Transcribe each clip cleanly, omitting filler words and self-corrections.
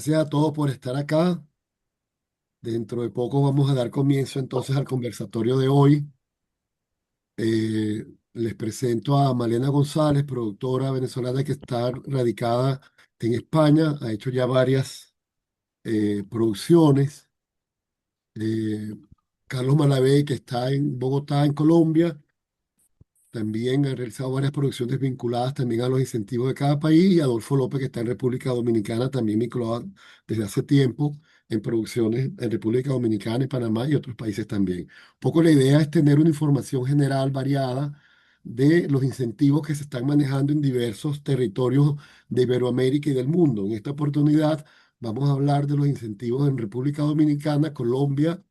Gracias a todos por estar acá. Dentro de poco vamos a dar comienzo entonces al conversatorio de hoy. Les presento a Malena González, productora venezolana que está radicada en España. Ha hecho ya varias producciones. Eh, Carlos Malavé, que está en Bogotá, en Colombia. También ha realizado varias producciones vinculadas también a los incentivos de cada país, y Adolfo López, que está en República Dominicana, también vinculado desde hace tiempo en producciones en República Dominicana y Panamá y otros países también. Un poco la idea es tener una información general variada de los incentivos que se están manejando en diversos territorios de Iberoamérica y del mundo. En esta oportunidad vamos a hablar de los incentivos en República Dominicana, Colombia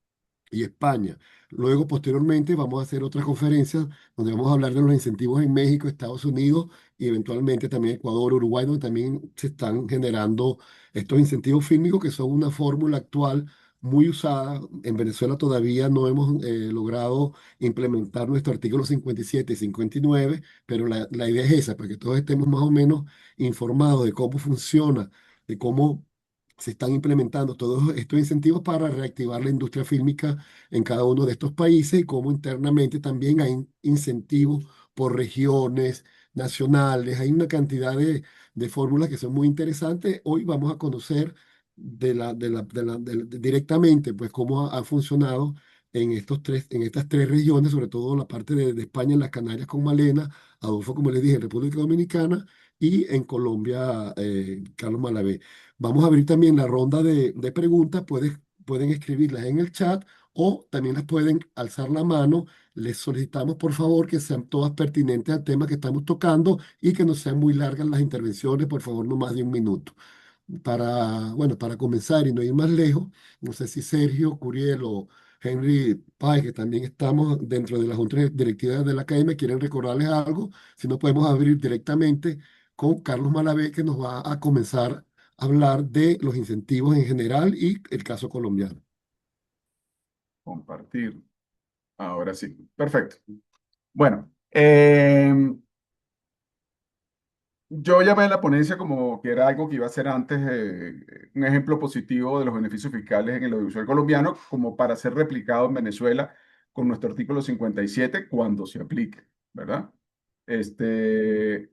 y España. Luego, posteriormente, vamos a hacer otras conferencias donde vamos a hablar de los incentivos en México, Estados Unidos y eventualmente también Ecuador, Uruguay, donde también se están generando estos incentivos fílmicos, que son una fórmula actual muy usada. En Venezuela todavía no hemos logrado implementar nuestro artículo 57 y 59, pero la idea es esa, para que todos estemos más o menos informados de cómo funciona, de cómo se están implementando todos estos incentivos para reactivar la industria fílmica en cada uno de estos países, y cómo internamente también hay incentivos por regiones nacionales. Hay una cantidad de fórmulas que son muy interesantes. Hoy vamos a conocer directamente pues cómo ha funcionado en estas tres regiones, sobre todo la parte de España, en las Canarias con Malena, Adolfo, como les dije, en República Dominicana, y en Colombia, Carlos Malavé. Vamos a abrir también la ronda de preguntas. Pueden escribirlas en el chat o también las pueden alzar la mano. Les solicitamos por favor que sean todas pertinentes al tema que estamos tocando y que no sean muy largas las intervenciones, por favor, no más de un minuto. Para comenzar y no ir más lejos, no sé si Sergio Curiel o Henry Páez, que también estamos dentro de la Junta Directiva de la Academia, quieren recordarles algo. Si no, podemos abrir directamente con Carlos Malavé, que nos va a comenzar a hablar de los incentivos en general y el caso colombiano. Compartir. Ahora sí. Perfecto. Bueno, yo llamé a la ponencia como que era algo que iba a ser antes un ejemplo positivo de los beneficios fiscales en el audiovisual colombiano, como para ser replicado en Venezuela con nuestro artículo 57 cuando se aplique, ¿verdad? Este,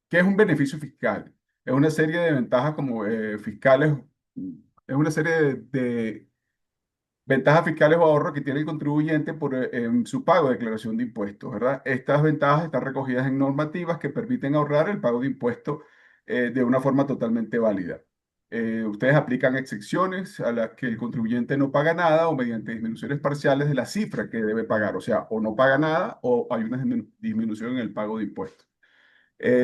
¿Qué es un beneficio fiscal? Es una serie de ventajas como fiscales, es una serie de ventajas fiscales o ahorros que tiene el contribuyente en su pago de declaración de impuestos, ¿verdad? Estas ventajas están recogidas en normativas que permiten ahorrar el pago de impuestos de una forma totalmente válida. Ustedes aplican excepciones a las que el contribuyente no paga nada o mediante disminuciones parciales de la cifra que debe pagar, o sea, o no paga nada o hay una disminución en el pago de impuestos.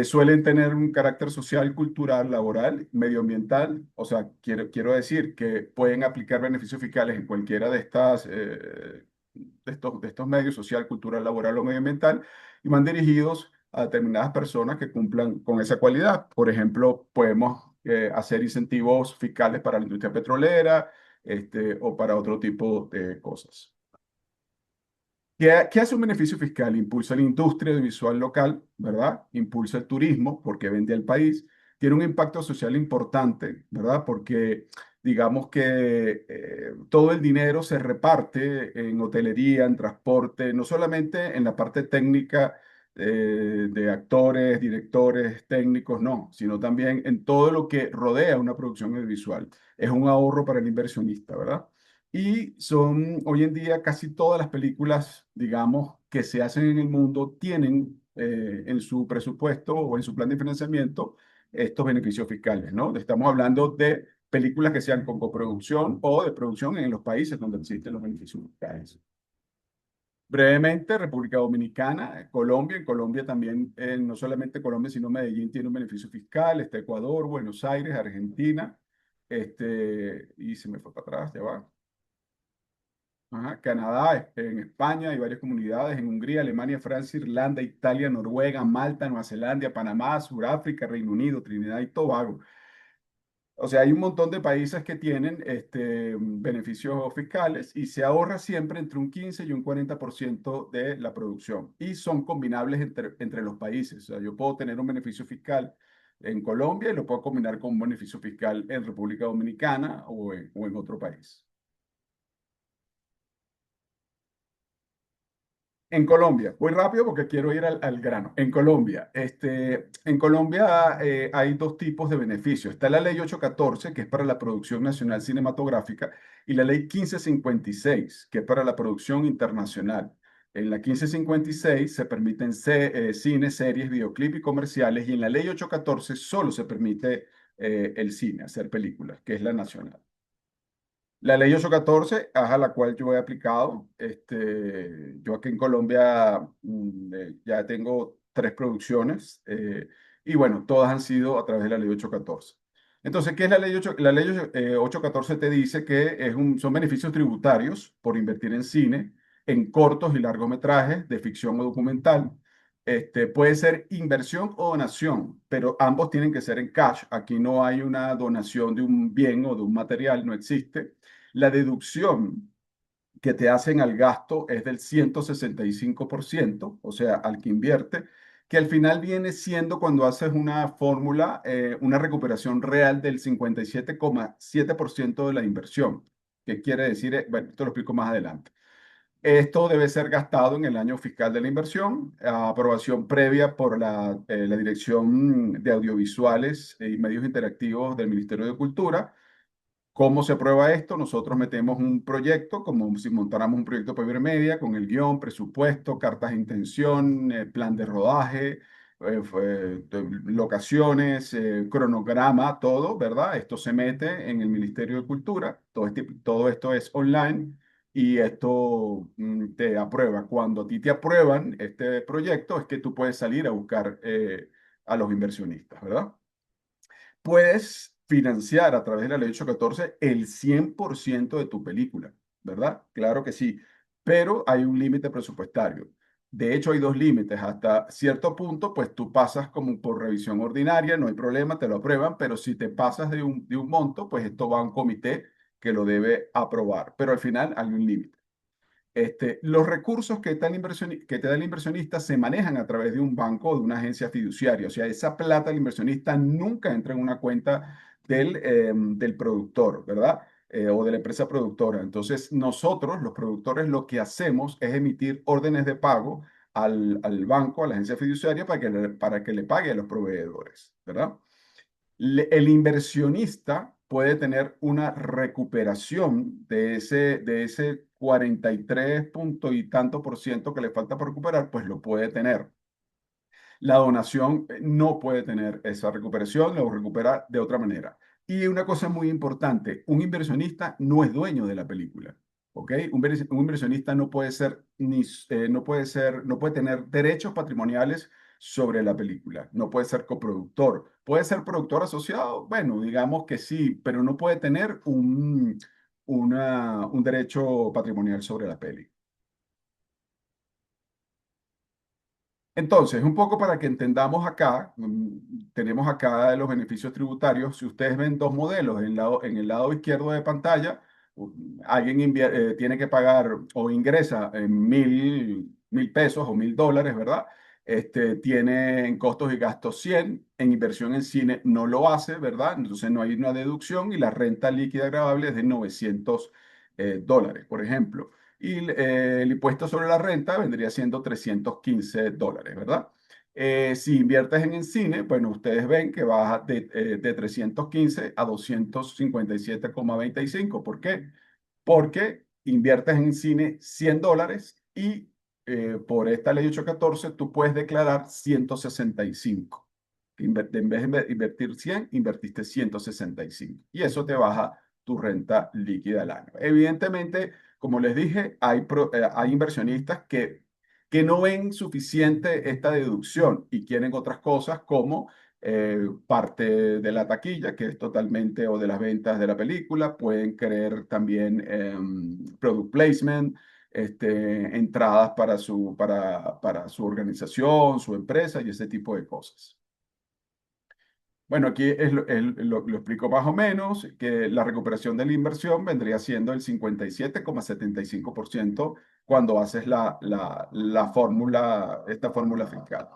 Suelen tener un carácter social, cultural, laboral, medioambiental. O sea, quiero decir que pueden aplicar beneficios fiscales en cualquiera de estos medios, social, cultural, laboral o medioambiental, y van dirigidos a determinadas personas que cumplan con esa cualidad. Por ejemplo, podemos hacer incentivos fiscales para la industria petrolera, o para otro tipo de cosas. ¿Qué hace un beneficio fiscal? Impulsa la industria audiovisual local, ¿verdad? Impulsa el turismo porque vende al país. Tiene un impacto social importante, ¿verdad? Porque digamos que todo el dinero se reparte en hotelería, en transporte, no solamente en la parte técnica de actores, directores, técnicos, no, sino también en todo lo que rodea una producción audiovisual. Es un ahorro para el inversionista, ¿verdad? Y son hoy en día casi todas las películas, digamos, que se hacen en el mundo tienen en su presupuesto o en su plan de financiamiento estos beneficios fiscales, ¿no? Estamos hablando de películas que sean con coproducción o de producción en los países donde existen los beneficios fiscales. Brevemente, República Dominicana, Colombia. En Colombia también, no solamente Colombia, sino Medellín tiene un beneficio fiscal. Está Ecuador, Buenos Aires, Argentina. Y se me fue para atrás, ya va. Ajá, Canadá, en España hay varias comunidades, en Hungría, Alemania, Francia, Irlanda, Italia, Noruega, Malta, Nueva Zelanda, Panamá, Sudáfrica, Reino Unido, Trinidad y Tobago. O sea, hay un montón de países que tienen beneficios fiscales y se ahorra siempre entre un 15 y un 40% de la producción y son combinables entre los países. O sea, yo puedo tener un beneficio fiscal en Colombia y lo puedo combinar con un beneficio fiscal en República Dominicana o en otro país. En Colombia, voy rápido porque quiero ir al grano. En Colombia hay dos tipos de beneficios. Está la ley 814, que es para la producción nacional cinematográfica, y la ley 1556, que es para la producción internacional. En la 1556 se permiten cines, series, videoclips y comerciales, y en la ley 814 solo se permite el cine, hacer películas, que es la nacional. La ley 814 es a la cual yo he aplicado. Yo aquí en Colombia ya tengo tres producciones y bueno, todas han sido a través de la ley 814. Entonces, ¿qué es la ley 8? La ley 814 te dice que son beneficios tributarios por invertir en cine, en cortos y largometrajes de ficción o documental. Puede ser inversión o donación, pero ambos tienen que ser en cash. Aquí no hay una donación de un bien o de un material, no existe. La deducción que te hacen al gasto es del 165%, o sea, al que invierte, que al final viene siendo cuando haces una fórmula, una recuperación real del 57,7% de la inversión. ¿Qué quiere decir? Bueno, esto lo explico más adelante. Esto debe ser gastado en el año fiscal de la inversión, a aprobación previa por la Dirección de Audiovisuales y Medios Interactivos del Ministerio de Cultura. ¿Cómo se prueba esto? Nosotros metemos un proyecto, como si montáramos un proyecto para Ibermedia, con el guión, presupuesto, cartas de intención, plan de rodaje, locaciones, cronograma, todo, ¿verdad? Esto se mete en el Ministerio de Cultura, todo esto es online y esto te aprueba. Cuando a ti te aprueban este proyecto, es que tú puedes salir a buscar a los inversionistas, ¿verdad? Puedes financiar a través de la ley 814 el 100% de tu película, ¿verdad? Claro que sí, pero hay un límite presupuestario. De hecho, hay dos límites. Hasta cierto punto, pues tú pasas como por revisión ordinaria, no hay problema, te lo aprueban, pero si te pasas de un monto, pues esto va a un comité que lo debe aprobar. Pero al final hay un límite. Los recursos que te da el inversionista se manejan a través de un banco o de una agencia fiduciaria. O sea, esa plata del inversionista nunca entra en una cuenta del productor, ¿verdad? O de la empresa productora. Entonces, nosotros, los productores, lo que hacemos es emitir órdenes de pago al banco, a la agencia fiduciaria, para que le pague a los proveedores, ¿verdad? El inversionista puede tener una recuperación de ese 43 punto y tanto por ciento que le falta por recuperar, pues lo puede tener. La donación no puede tener esa recuperación, lo recupera de otra manera. Y una cosa muy importante, un inversionista no es dueño de la película. ¿Ok? Un inversionista no puede ser, no puede tener derechos patrimoniales sobre la película, no puede ser coproductor, puede ser productor asociado, bueno, digamos que sí, pero no puede tener un derecho patrimonial sobre la peli. Entonces, un poco para que entendamos acá, tenemos acá los beneficios tributarios. Si ustedes ven dos modelos, en el lado izquierdo de pantalla, alguien tiene que pagar o ingresa en 1.000 pesos o $1.000, ¿verdad? Tiene en costos y gastos 100, en inversión en cine no lo hace, ¿verdad? Entonces no hay una deducción y la renta líquida agravable es de $900, por ejemplo y el impuesto sobre la renta vendría siendo $315, ¿verdad? Si inviertes en el cine, bueno, ustedes ven que baja de 315 a 257,25. ¿Por qué? Porque inviertes en cine $100 y por esta ley 814 tú puedes declarar 165. En vez de invertir 100, invertiste 165. Y eso te baja tu renta líquida al año. Evidentemente, como les dije, hay inversionistas que no ven suficiente esta deducción y quieren otras cosas como parte de la taquilla, que es totalmente, o de las ventas de la película. Pueden querer también product placement, entradas para su organización, su empresa y ese tipo de cosas. Bueno, aquí lo explico más o menos, que la recuperación de la inversión vendría siendo el 57,75% cuando haces esta fórmula fiscal.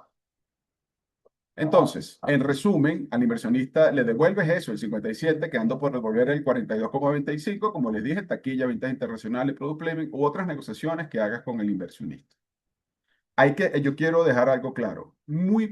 Entonces, en resumen, al inversionista le devuelves eso, el 57, quedando por devolver el 42,25, como les dije, taquilla, ventas internacionales, product placement u otras negociaciones que hagas con el inversionista. Yo quiero dejar algo claro. Muy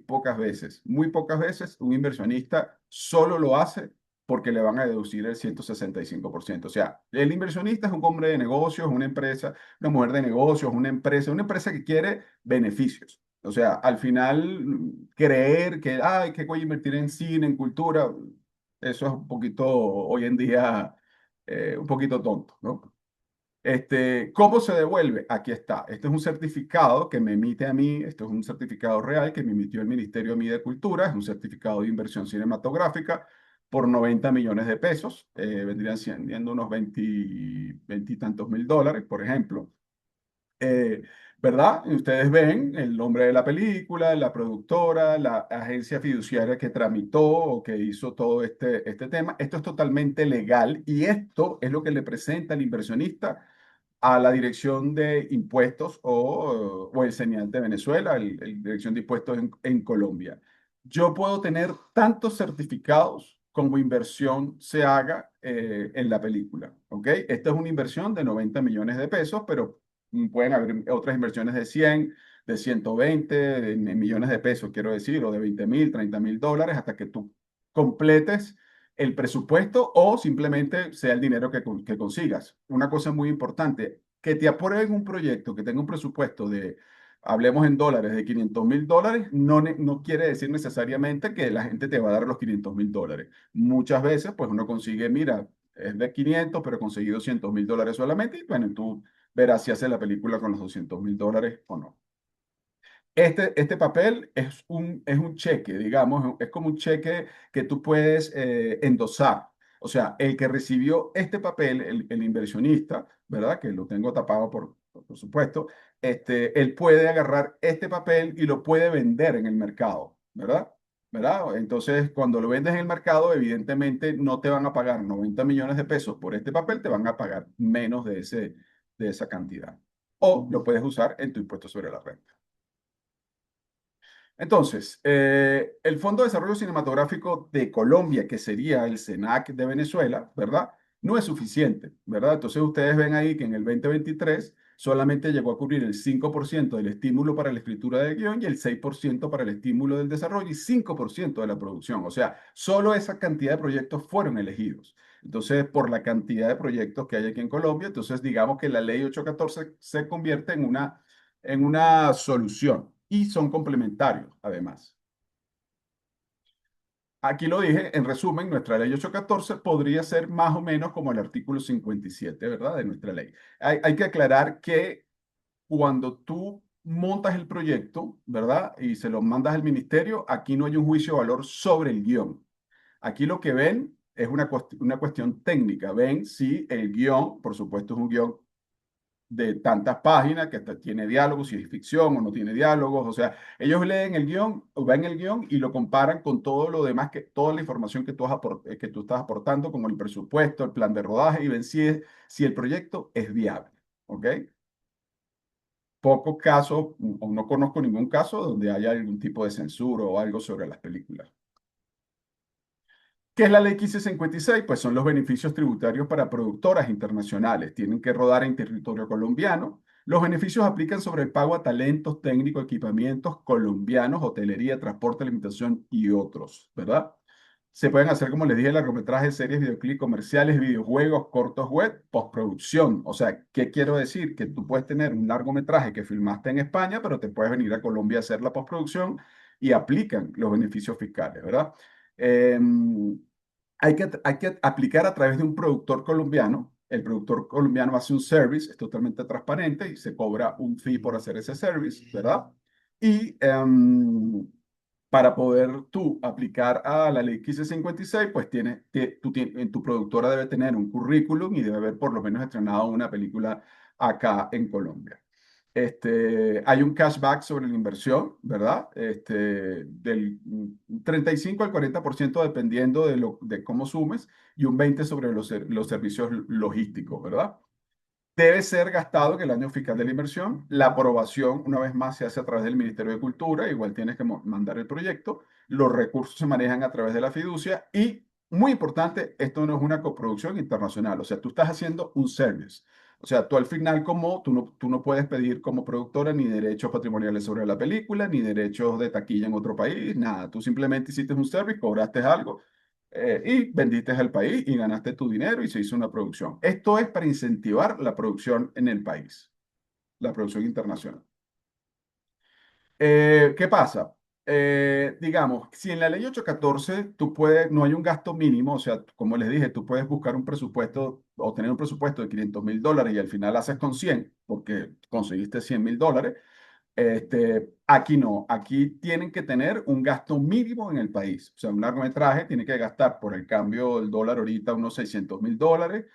pocas veces un inversionista solo lo hace porque le van a deducir el 165%. O sea, el inversionista es un hombre de negocios, una empresa, una mujer de negocios, una empresa que quiere beneficios. O sea, al final, creer que, ay, que voy a invertir en cine, en cultura, eso es un poquito, hoy en día, un poquito tonto, ¿no? ¿Cómo se devuelve? Aquí está. Este es un certificado que me emite a mí, esto es un certificado real que me emitió el Ministerio a mí de Cultura, es un certificado de inversión cinematográfica por 90 millones de pesos, vendrían siendo unos 20 y tantos mil dólares, por ejemplo. Eh, ¿Verdad? Y ustedes ven el nombre de la película, la productora, la agencia fiduciaria que tramitó o que hizo todo este tema. Esto es totalmente legal y esto es lo que le presenta al inversionista a la Dirección de Impuestos o el señal de Venezuela, el Dirección de Impuestos en Colombia. Yo puedo tener tantos certificados como inversión se haga en la película, ¿ok? Esta es una inversión de 90 millones de pesos, pero pueden haber otras inversiones de 100, de 120 de millones de pesos, quiero decir, o de 20.000, 30.000 dólares, hasta que tú completes el presupuesto o simplemente sea el dinero que consigas. Una cosa muy importante, que te aprueben un proyecto que tenga un presupuesto de, hablemos en dólares, de 500.000 dólares, no quiere decir necesariamente que la gente te va a dar los 500.000 dólares. Muchas veces, pues uno consigue, mira, es de 500, pero conseguí 200.000 dólares solamente, y bueno, tú verás si hace la película con los 200.000 dólares o no. Este papel es un cheque, digamos, es como un cheque que tú puedes endosar. O sea, el que recibió este papel, el inversionista, ¿verdad? Que lo tengo tapado por supuesto, él puede agarrar este papel y lo puede vender en el mercado, ¿verdad? ¿Verdad? Entonces, cuando lo vendes en el mercado, evidentemente no te van a pagar 90 millones de pesos por este papel, te van a pagar menos de esa cantidad. O lo puedes usar en tu impuesto sobre la renta. Entonces, el Fondo de Desarrollo Cinematográfico de Colombia, que sería el SENAC de Venezuela, ¿verdad? No es suficiente, ¿verdad? Entonces ustedes ven ahí que en el 2023 solamente llegó a cubrir el 5% del estímulo para la escritura de guión y el 6% para el estímulo del desarrollo y 5% de la producción. O sea, solo esa cantidad de proyectos fueron elegidos. Entonces, por la cantidad de proyectos que hay aquí en Colombia, entonces digamos que la ley 814 se convierte en una solución y son complementarios, además. Aquí lo dije, en resumen, nuestra ley 814 podría ser más o menos como el artículo 57, ¿verdad? De nuestra ley. Hay que aclarar que cuando tú montas el proyecto, ¿verdad? Y se lo mandas al ministerio, aquí no hay un juicio de valor sobre el guión. Aquí lo que ven es una cuestión técnica. Ven si el guión, por supuesto, es un guión de tantas páginas que hasta tiene diálogos, si es ficción o no tiene diálogos. O sea, ellos leen el guión, o ven el guión y lo comparan con todo lo demás, toda la información que tú estás aportando, como el presupuesto, el plan de rodaje, y ven si el proyecto es viable. ¿Ok? Pocos casos, o no conozco ningún caso donde haya algún tipo de censura o algo sobre las películas. ¿Qué es la ley 1556? Pues son los beneficios tributarios para productoras internacionales. Tienen que rodar en territorio colombiano. Los beneficios aplican sobre el pago a talentos, técnicos, equipamientos colombianos, hotelería, transporte, alimentación y otros, ¿verdad? Se pueden hacer, como les dije, largometrajes, series, videoclips comerciales, videojuegos, cortos web, postproducción. O sea, ¿qué quiero decir? Que tú puedes tener un largometraje que filmaste en España, pero te puedes venir a Colombia a hacer la postproducción y aplican los beneficios fiscales, ¿verdad? Em, hay que aplicar a través de un productor colombiano. El productor colombiano hace un service, es totalmente transparente y se cobra un fee por hacer ese service, ¿verdad? Y para poder tú aplicar a la ley 1556, pues tu productora debe tener un currículum y debe haber por lo menos estrenado una película acá en Colombia. Hay un cashback sobre la inversión, ¿verdad? Del 35 al 40% dependiendo de cómo sumes y un 20% sobre los servicios logísticos, ¿verdad? debe ser gastado en el año fiscal de la inversión. La aprobación, una vez más, se hace a través del Ministerio de Cultura. Igual tienes que mandar el proyecto. Los recursos se manejan a través de la fiducia. Y, muy importante, esto no es una coproducción internacional. O sea, tú estás haciendo un service. O sea, tú al final, como tú no puedes pedir como productora ni derechos patrimoniales sobre la película, ni derechos de taquilla en otro país, nada. Tú simplemente hiciste un service, cobraste algo y vendiste al país y ganaste tu dinero y se hizo una producción. Esto es para incentivar la producción en el país, la producción internacional. ¿Qué pasa? Digamos, si en la ley 814 tú puedes, no hay un gasto mínimo, o sea, como les dije, tú puedes buscar un presupuesto o tener un presupuesto de $500 y al final haces con 100 porque conseguiste $100.000. Aquí no, aquí tienen que tener un gasto mínimo en el país. O sea, un largometraje tiene que gastar por el cambio del dólar ahorita unos $600.000,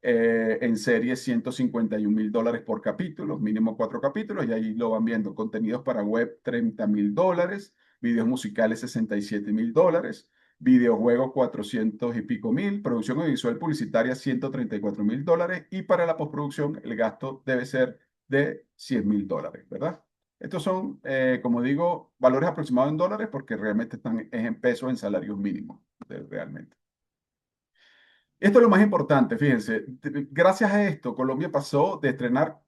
en serie $151.000 por capítulo, mínimo 4 capítulos, y ahí lo van viendo. Contenidos para web $30.000, videos musicales $67.000, videojuegos 400 y pico mil, producción audiovisual publicitaria $134.000, y para la postproducción el gasto debe ser de $100.000, ¿verdad? Estos son, como digo, valores aproximados en dólares porque realmente están en pesos, en salarios mínimos, realmente. Esto es lo más importante, fíjense. Gracias a esto, Colombia pasó de estrenar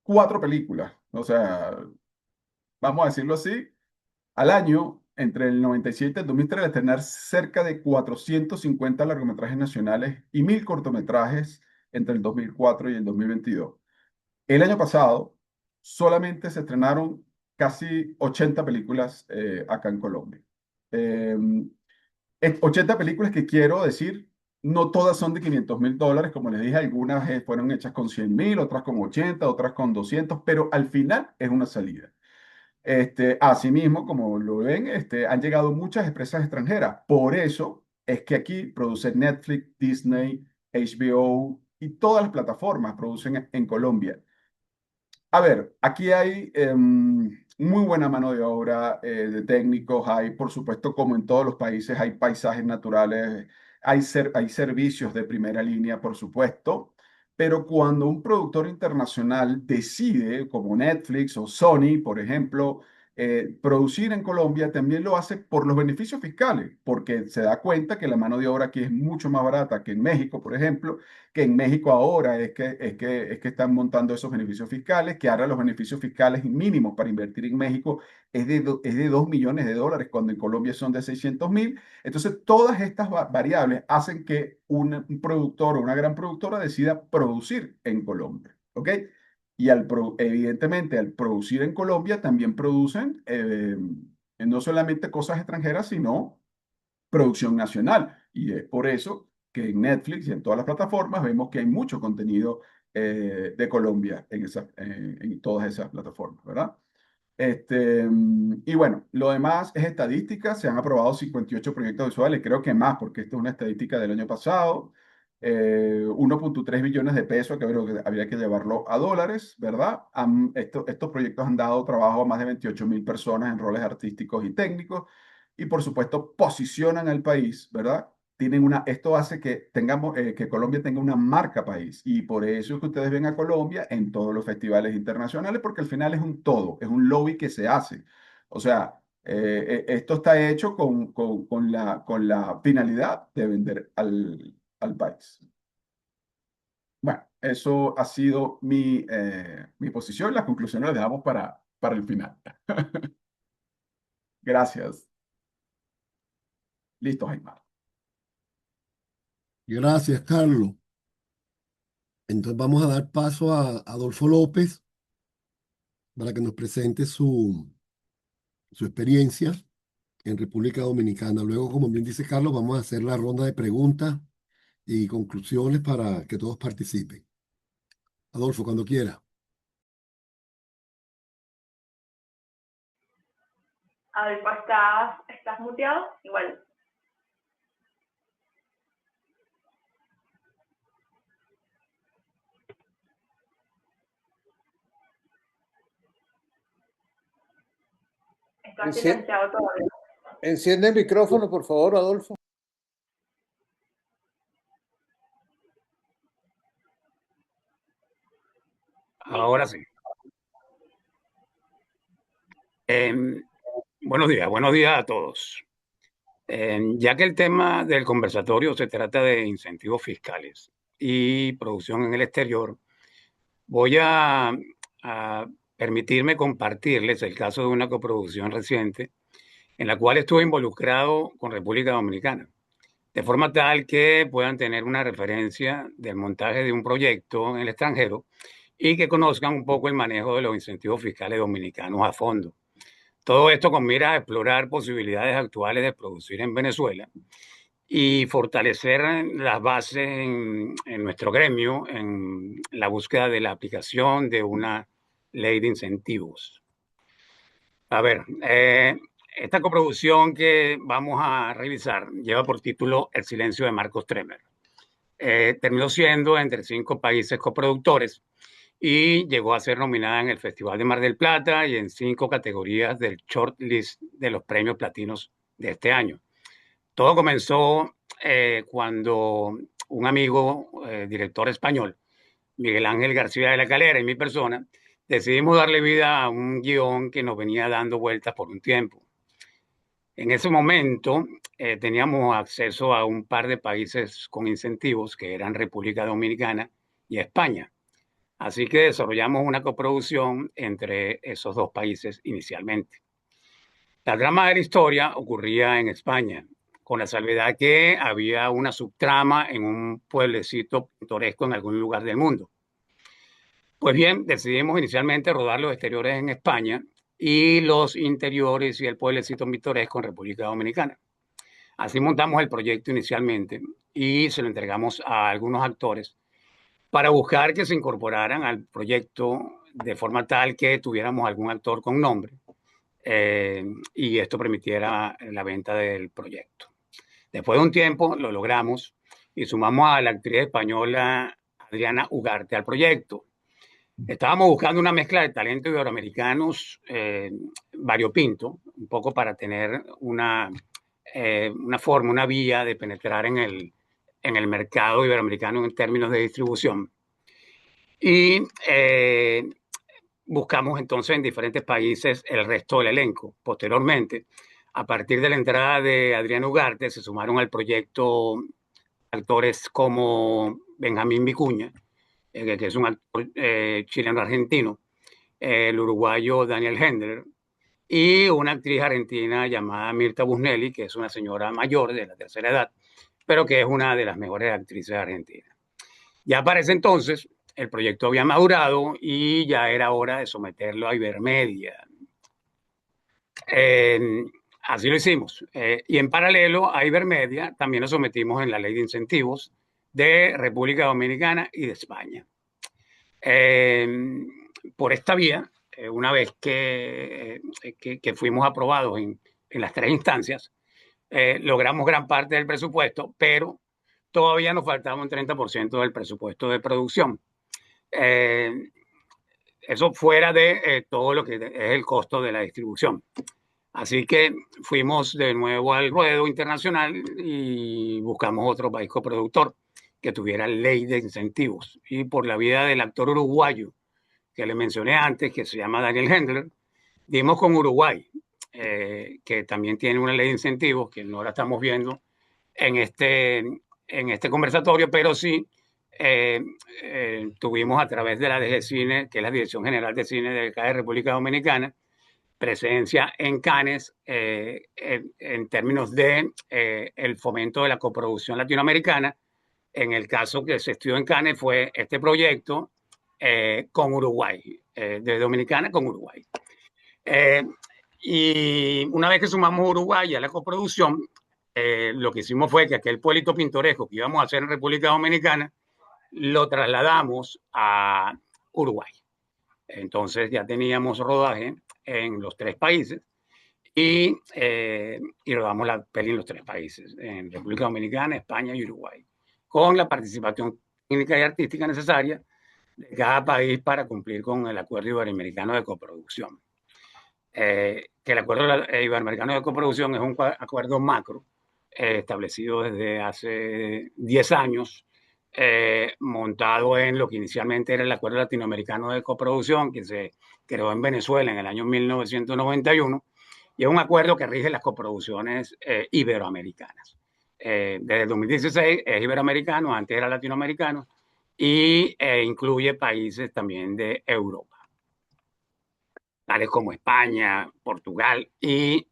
4 películas, o sea, vamos a decirlo así, al año, entre el 97 y el 2003, a estrenar cerca de 450 largometrajes nacionales y 1.000 cortometrajes entre el 2004 y el 2022. El año pasado solamente se estrenaron casi 80 películas acá en Colombia. Eh, 80 películas que quiero decir, no todas son de $500.000, como les dije, algunas fueron hechas con 100.000, otras con 80, otras con 200, pero al final es una salida. Asimismo, como lo ven, han llegado muchas empresas extranjeras. Por eso es que aquí produce Netflix, Disney, HBO y todas las plataformas producen en Colombia. A ver, aquí hay muy buena mano de obra de técnicos, hay, por supuesto, como en todos los países, hay paisajes naturales, hay servicios de primera línea, por supuesto, pero cuando un productor internacional decide, como Netflix o Sony, por ejemplo, producir en Colombia, también lo hace por los beneficios fiscales, porque se da cuenta que la mano de obra aquí es mucho más barata que en México, por ejemplo, que en México ahora es que están montando esos beneficios fiscales, que ahora los beneficios fiscales mínimos para invertir en México es de $2 millones, cuando en Colombia son de 600.000. Entonces, todas estas variables hacen que un productor o una gran productora decida producir en Colombia, ¿ok? Y evidentemente, al producir en Colombia, también producen no solamente cosas extranjeras, sino producción nacional. Y es por eso que en Netflix y en todas las plataformas vemos que hay mucho contenido de Colombia en todas esas plataformas, ¿verdad? Y bueno, lo demás es estadística. Se han aprobado 58 proyectos visuales, creo que más, porque esto es una estadística del año pasado. 1.3 billones de pesos, que creo que habría que llevarlo a dólares, ¿verdad? Estos proyectos han dado trabajo a más de 28.000 personas en roles artísticos y técnicos, y por supuesto posicionan al país, ¿verdad? Esto hace que tengamos, que Colombia tenga una marca país, y por eso es que ustedes ven a Colombia en todos los festivales internacionales, porque al final es un todo, es un lobby que se hace. O sea, esto está hecho con la finalidad de vender al país. Bueno, eso ha sido mi posición. Las conclusiones las dejamos para el final. Gracias. Listo, Jaime. Gracias, Carlos. Entonces vamos a dar paso a Adolfo López para que nos presente su experiencia en República Dominicana. Luego, como bien dice Carlos, vamos a hacer la ronda de preguntas y conclusiones para que todos participen. Adolfo, cuando quiera. Adolfo, ¿estás muteado? Igual. Estás silenciado todavía. Enciende el micrófono, por favor, Adolfo. Buenos días a todos. Ya que el tema del conversatorio se trata de incentivos fiscales y producción en el exterior, voy a permitirme compartirles el caso de una coproducción reciente en la cual estuve involucrado con República Dominicana, de forma tal que puedan tener una referencia del montaje de un proyecto en el extranjero y que conozcan un poco el manejo de los incentivos fiscales dominicanos a fondo. Todo esto con mira a explorar posibilidades actuales de producir en Venezuela y fortalecer las bases en nuestro gremio en la búsqueda de la aplicación de una ley de incentivos. A ver, esta coproducción que vamos a revisar lleva por título El silencio de Marcos Tremer. Terminó siendo entre 5 países coproductores y llegó a ser nominada en el Festival de Mar del Plata y en 5 categorías del shortlist de los premios platinos de este año. Todo comenzó cuando un amigo, director español, Miguel Ángel García de la Calera, y mi persona, decidimos darle vida a un guión que nos venía dando vueltas por un tiempo. En ese momento teníamos acceso a un par de países con incentivos, que eran República Dominicana y España. Así que desarrollamos una coproducción entre esos 2 países inicialmente. La trama de la historia ocurría en España, con la salvedad que había una subtrama en un pueblecito pintoresco en algún lugar del mundo. Pues bien, decidimos inicialmente rodar los exteriores en España y los interiores y el pueblecito pintoresco en República Dominicana. Así montamos el proyecto inicialmente y se lo entregamos a algunos actores para buscar que se incorporaran al proyecto de forma tal que tuviéramos algún actor con nombre y esto permitiera la venta del proyecto. Después de un tiempo lo logramos y sumamos a la actriz española Adriana Ugarte al proyecto. Estábamos buscando una mezcla de talentos iberoamericanos variopinto, un poco para tener una forma, una vía de penetrar en el mercado iberoamericano en términos de distribución. Y buscamos entonces en diferentes países el resto del elenco. Posteriormente, a partir de la entrada de Adrián Ugarte, se sumaron al proyecto actores como Benjamín Vicuña, que es un actor chileno-argentino, el uruguayo Daniel Hendler, y una actriz argentina llamada Mirta Busnelli, que es una señora mayor de la tercera edad, pero que es una de las mejores actrices argentinas. Ya para ese entonces, el proyecto había madurado y ya era hora de someterlo a Ibermedia. Así lo hicimos. Y en paralelo a Ibermedia, también lo sometimos en la ley de incentivos de República Dominicana y de España. Por esta vía, una vez que fuimos aprobados en las 3 instancias, logramos gran parte del presupuesto, pero todavía nos faltaba un 30% del presupuesto de producción. Eso fuera de todo lo que es el costo de la distribución. Así que fuimos de nuevo al ruedo internacional y buscamos otro país coproductor que tuviera ley de incentivos. Y por la vía del actor uruguayo que le mencioné antes, que se llama Daniel Hendler, dimos con Uruguay, que también tiene una ley de incentivos que no la estamos viendo en este conversatorio, pero sí tuvimos a través de la DG Cine, que es la Dirección General de Cine de acá de República Dominicana, presencia en Cannes en términos de el fomento de la coproducción latinoamericana. En el caso que se estudió en Cannes fue este proyecto con Uruguay, de Dominicana con Uruguay. Y una vez que sumamos Uruguay a la coproducción, lo que hicimos fue que aquel pueblito pintoresco que íbamos a hacer en República Dominicana lo trasladamos a Uruguay. Entonces ya teníamos rodaje en los 3 países y rodamos la peli en los 3 países, en República Dominicana, España y Uruguay, con la participación técnica y artística necesaria de cada país para cumplir con el Acuerdo Iberoamericano de Coproducción. Que el Acuerdo Iberoamericano de Coproducción es un acuerdo macro establecido desde hace 10 años montado en lo que inicialmente era el Acuerdo Latinoamericano de Coproducción, que se creó en Venezuela en el año 1991, y es un acuerdo que rige las coproducciones iberoamericanas. Desde el 2016 es iberoamericano, antes era latinoamericano, y incluye países también de Europa, tales como España, Portugal y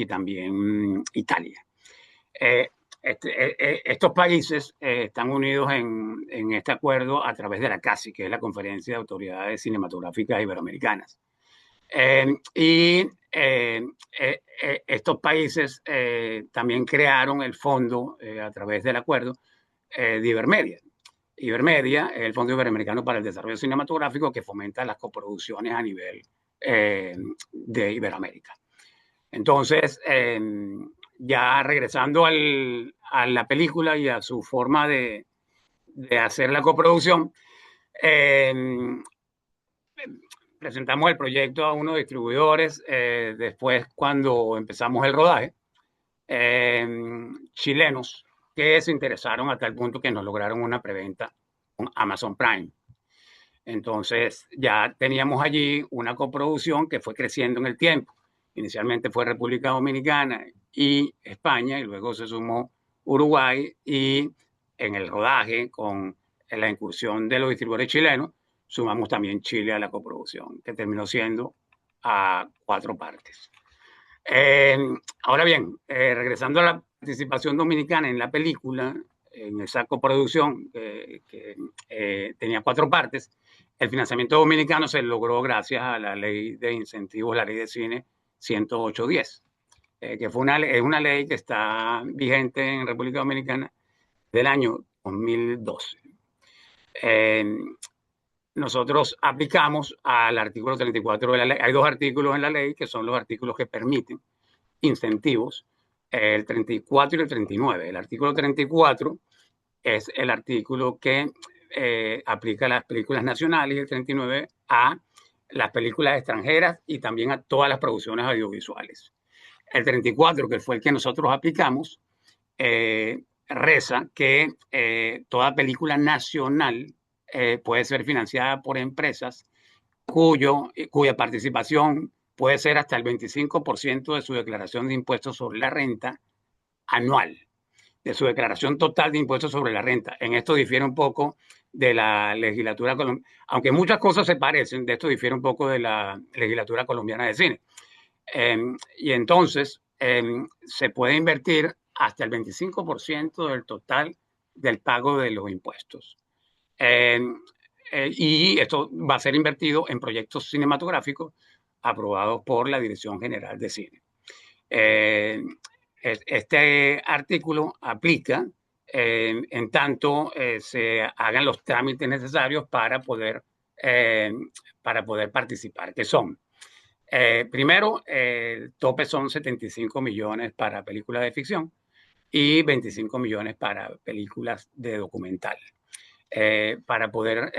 también Italia. Estos países están unidos en este acuerdo a través de la CACI, que es la Conferencia de Autoridades Cinematográficas Iberoamericanas. Estos países también crearon el fondo a través del acuerdo de Ibermedia. Ibermedia es el Fondo Iberoamericano para el Desarrollo Cinematográfico, que fomenta las coproducciones a nivel de Iberoamérica. Entonces, ya regresando a la película y a su forma de hacer la coproducción, presentamos el proyecto a unos distribuidores. Después, cuando empezamos el rodaje, chilenos que se interesaron a tal punto que nos lograron una preventa con Amazon Prime. Entonces ya teníamos allí una coproducción que fue creciendo en el tiempo. Inicialmente fue República Dominicana y España, y luego se sumó Uruguay, y en el rodaje, con la incursión de los distribuidores chilenos, sumamos también Chile a la coproducción, que terminó siendo a 4 partes. Ahora bien, regresando a la participación dominicana en la película, en esa coproducción que tenía 4 partes, el financiamiento dominicano se logró gracias a la ley de incentivos, la ley de cine 108.10, que es una ley que está vigente en República Dominicana del año 2012. Nosotros aplicamos al artículo 34 de la ley. Hay 2 artículos en la ley que son los artículos que permiten incentivos, el 34 y el 39. El artículo 34 es el artículo que aplica a las películas nacionales, y el 39 a las películas extranjeras y también a todas las producciones audiovisuales. El 34, que fue el que nosotros aplicamos, reza que toda película nacional puede ser financiada por empresas cuya participación puede ser hasta el 25% de su declaración de impuestos sobre la renta anual, de su declaración total de impuestos sobre la renta. En esto difiere un poco de la legislatura colombiana, aunque muchas cosas se parecen, de esto difiere un poco de la legislatura colombiana de cine. Y entonces se puede invertir hasta el 25% del total del pago de los impuestos. Y esto va a ser invertido en proyectos cinematográficos aprobados por la Dirección General de Cine. Este artículo aplica en tanto se hagan los trámites necesarios para poder participar, que son, primero, el tope son 75 millones para películas de ficción y 25 millones para películas de documental. Para poder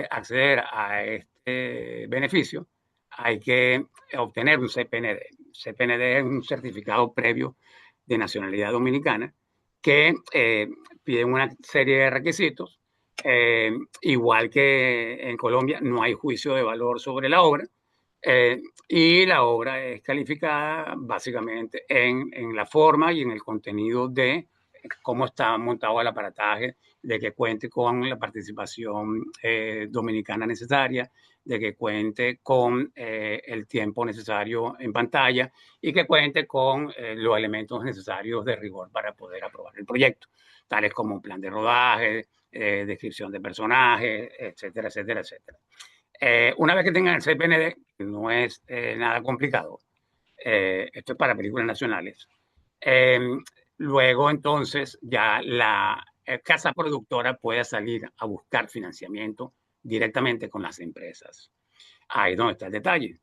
acceder a este beneficio hay que obtener un CPND. CPND es un certificado previo de nacionalidad dominicana que pide una serie de requisitos. Igual que en Colombia, no hay juicio de valor sobre la obra, y la obra es calificada básicamente en la forma y en el contenido de cómo está montado el aparataje, de que cuente con la participación dominicana necesaria, de que cuente con el tiempo necesario en pantalla y que cuente con los elementos necesarios de rigor para poder aprobar el proyecto, tales como un plan de rodaje, descripción de personajes, etcétera, etcétera, etcétera. Una vez que tengan el CPND, no es nada complicado, esto es para películas nacionales, luego entonces ya la casa productora puede salir a buscar financiamiento directamente con las empresas. Ahí es donde está el detalle,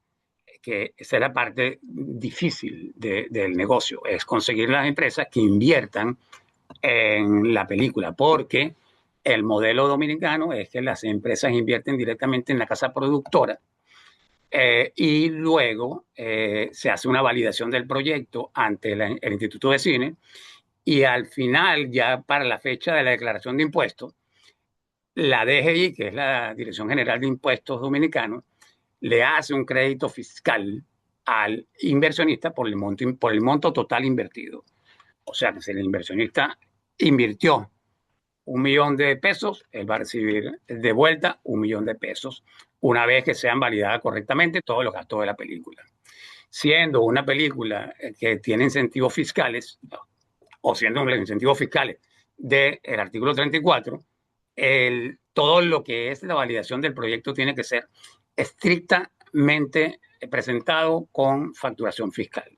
que esa es la parte difícil del negocio, es conseguir las empresas que inviertan en la película, porque el modelo dominicano es que las empresas invierten directamente en la casa productora y luego se hace una validación del proyecto ante el Instituto de Cine, y al final, ya para la fecha de la declaración de impuestos, la DGI, que es la Dirección General de Impuestos Dominicanos, le hace un crédito fiscal al inversionista por el monto total invertido. O sea, que si el inversionista invirtió 1 millón de pesos, él va a recibir de vuelta 1 millón de pesos una vez que sean validadas correctamente todos los gastos de la película. Siendo una película que tiene incentivos fiscales, o siendo los incentivos fiscales del artículo 34, todo lo que es la validación del proyecto tiene que ser estrictamente presentado con facturación fiscal.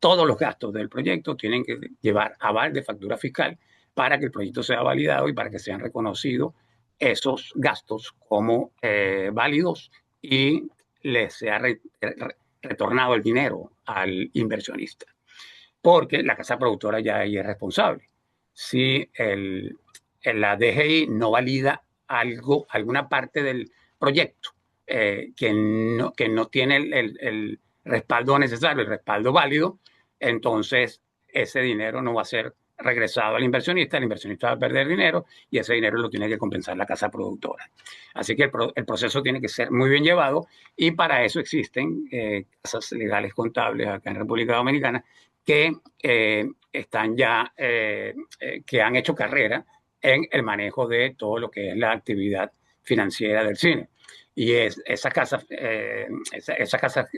Todos los gastos del proyecto tienen que llevar aval de factura fiscal para que el proyecto sea validado y para que sean reconocidos esos gastos como válidos y les sea retornado el dinero al inversionista. Porque la casa productora ya ahí es responsable. Si la DGI no valida alguna parte del proyecto que no tiene el respaldo necesario, el respaldo válido, entonces ese dinero no va a ser regresado al inversionista, el inversionista va a perder dinero y ese dinero lo tiene que compensar la casa productora. Así que el proceso tiene que ser muy bien llevado y para eso existen casas legales contables acá en República Dominicana que están ya, que han hecho carrera en el manejo de todo lo que es la actividad financiera del cine. Y esas casas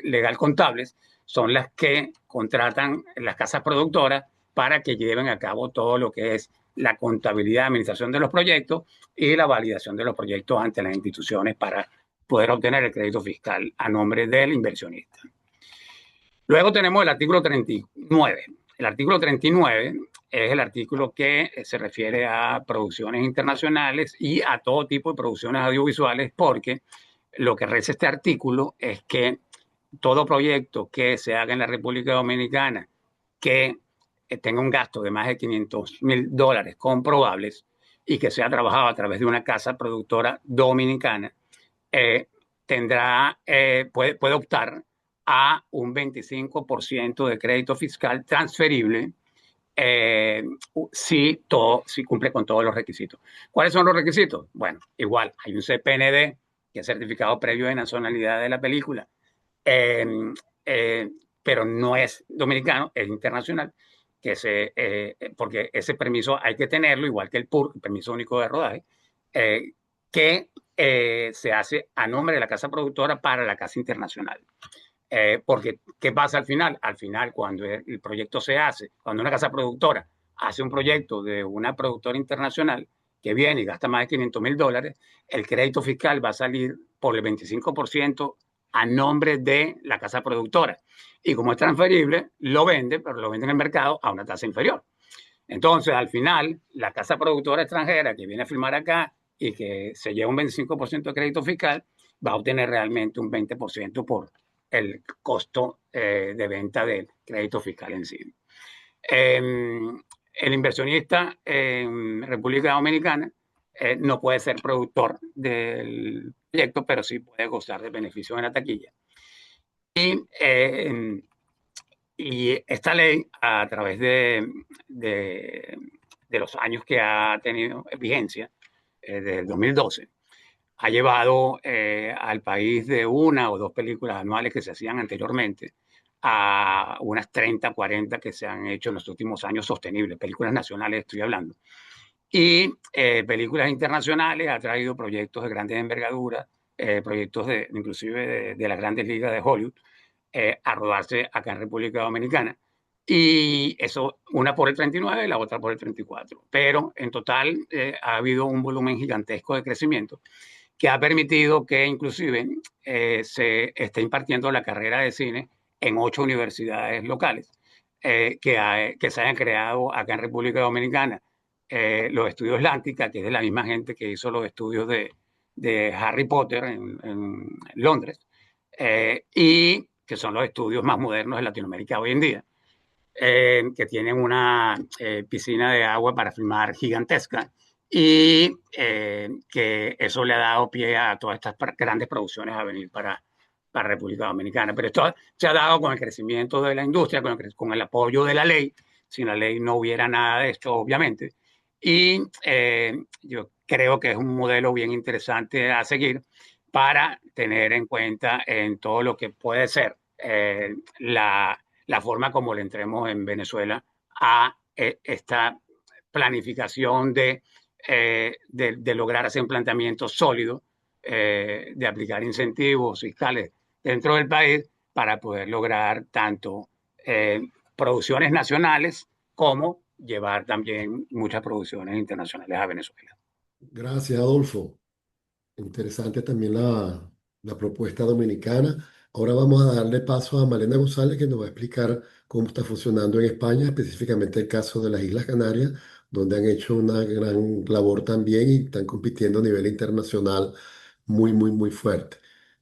legal contables son las que contratan las casas productoras para que lleven a cabo todo lo que es la contabilidad, administración de los proyectos y la validación de los proyectos ante las instituciones para poder obtener el crédito fiscal a nombre del inversionista. Luego tenemos el artículo 39. El artículo 39 es el artículo que se refiere a producciones internacionales y a todo tipo de producciones audiovisuales, porque lo que reza este artículo es que todo proyecto que se haga en la República Dominicana que tenga un gasto de más de $500,000 comprobables y que sea trabajado a través de una casa productora dominicana, puede optar a un 25% de crédito fiscal transferible si cumple con todos los requisitos. ¿Cuáles son los requisitos? Bueno, igual, hay un CPND, que es certificado previo de nacionalidad de la película, pero no es dominicano, es internacional, porque ese permiso hay que tenerlo, igual que el PUR, el permiso único de rodaje, que se hace a nombre de la casa productora para la casa internacional. Porque, ¿qué pasa al final? Al final, cuando el proyecto se hace, cuando una casa productora hace un proyecto de una productora internacional que viene y gasta más de $500,000, el crédito fiscal va a salir por el 25% a nombre de la casa productora. Y como es transferible, lo vende, pero lo vende en el mercado a una tasa inferior. Entonces, al final, la casa productora extranjera que viene a filmar acá y que se lleva un 25% de crédito fiscal, va a obtener realmente un 20% por el costo de venta del crédito fiscal en sí. El inversionista en República Dominicana no puede ser productor del proyecto, pero sí puede gozar de beneficios en la taquilla. Y esta ley, a través de los años que ha tenido vigencia, desde el 2012, ha llevado al país de 1 o 2 películas anuales que se hacían anteriormente a unas 30, 40 que se han hecho en los últimos años sostenibles, películas nacionales estoy hablando. Y películas internacionales, ha traído proyectos de grandes envergaduras, proyectos inclusive de las grandes ligas de Hollywood, a rodarse acá en República Dominicana. Y eso, una por el 39 y la otra por el 34. Pero en total ha habido un volumen gigantesco de crecimiento que ha permitido que inclusive se esté impartiendo la carrera de cine en 8 universidades locales que se hayan creado acá en República Dominicana. Los estudios Lántica, que es de la misma gente que hizo los estudios de Harry Potter en Londres, y que son los estudios más modernos de Latinoamérica hoy en día, que tienen una piscina de agua para filmar gigantesca y que eso le ha dado pie a todas estas grandes producciones a venir para República Dominicana. Pero esto se ha dado con el crecimiento de la industria, con el apoyo de la ley. Sin la ley no hubiera nada de esto, obviamente. Y yo creo que es un modelo bien interesante a seguir para tener en cuenta en todo lo que puede ser la forma como le entremos en Venezuela a esta planificación de lograr hacer un planteamiento sólido, de aplicar incentivos fiscales dentro del país para poder lograr tanto producciones nacionales como llevar también muchas producciones internacionales a Venezuela. Gracias, Adolfo. Interesante también la propuesta dominicana. Ahora vamos a darle paso a Malena González, que nos va a explicar cómo está funcionando en España, específicamente el caso de las Islas Canarias, donde han hecho una gran labor también y están compitiendo a nivel internacional muy, muy, muy fuerte.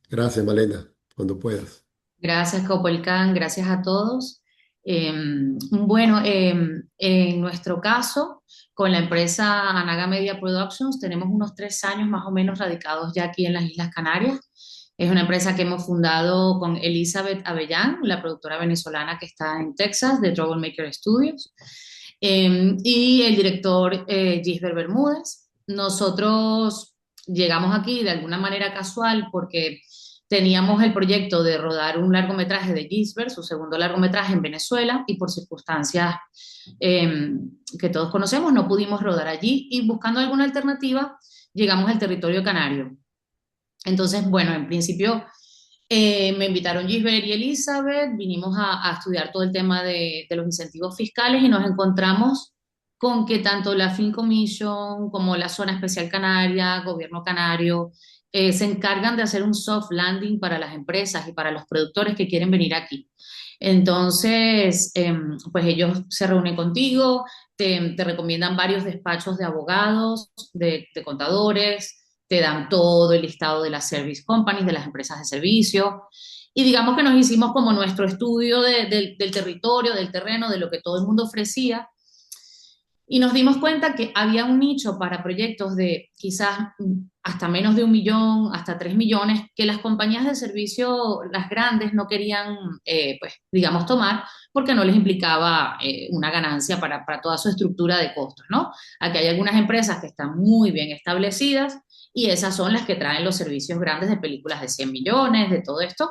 Gracias, Malena, cuando puedas. Gracias, Copolcán, gracias a todos. Bueno, en nuestro caso, con la empresa Anaga Media Productions, tenemos unos 3 años más o menos radicados ya aquí en las Islas Canarias. Es una empresa que hemos fundado con Elizabeth Avellán, la productora venezolana que está en Texas, de Troublemaker Studios, y el director Gisbert Bermúdez. Nosotros llegamos aquí de alguna manera casual porque teníamos el proyecto de rodar un largometraje de Gisbert, su segundo largometraje en Venezuela, y por circunstancias que todos conocemos no pudimos rodar allí, y buscando alguna alternativa llegamos al territorio canario. Entonces, bueno, en principio me invitaron Gisbert y Elizabeth, vinimos a estudiar todo el tema de los incentivos fiscales y nos encontramos con que tanto la Film Commission como la Zona Especial Canaria, Gobierno Canario, se encargan de hacer un soft landing para las empresas y para los productores que quieren venir aquí. Entonces, pues ellos se reúnen contigo, te recomiendan varios despachos de abogados, de contadores, te dan todo el listado de las service companies, de las empresas de servicio, y digamos que nos hicimos como nuestro estudio del territorio, del terreno, de lo que todo el mundo ofrecía, y nos dimos cuenta que había un nicho para proyectos de quizás hasta menos de 1 millón, hasta 3 millones, que las compañías de servicio, las grandes, no querían, pues, digamos, tomar, porque no les implicaba una ganancia para toda su estructura de costos, ¿no? Aquí hay algunas empresas que están muy bien establecidas, y esas son las que traen los servicios grandes de películas de 100 millones, de todo esto,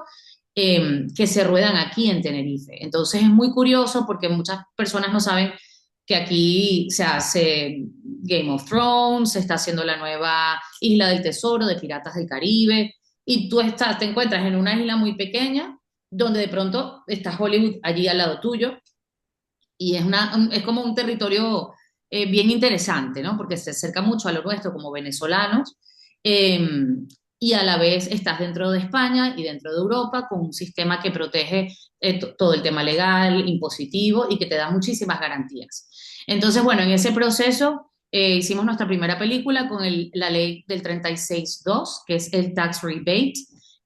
que se ruedan aquí en Tenerife. Entonces es muy curioso porque muchas personas no saben que aquí se hace Game of Thrones, se está haciendo la nueva Isla del Tesoro de Piratas del Caribe, y tú te encuentras en una isla muy pequeña, donde de pronto está Hollywood allí al lado tuyo, y es como un territorio bien interesante, ¿no? Porque se acerca mucho a lo nuestro como venezolanos, eh, y a la vez estás dentro de España y dentro de Europa con un sistema que protege todo el tema legal, impositivo, y que te da muchísimas garantías. Entonces, bueno, en ese proceso hicimos nuestra primera película con la ley del 36.2, que es el tax rebate,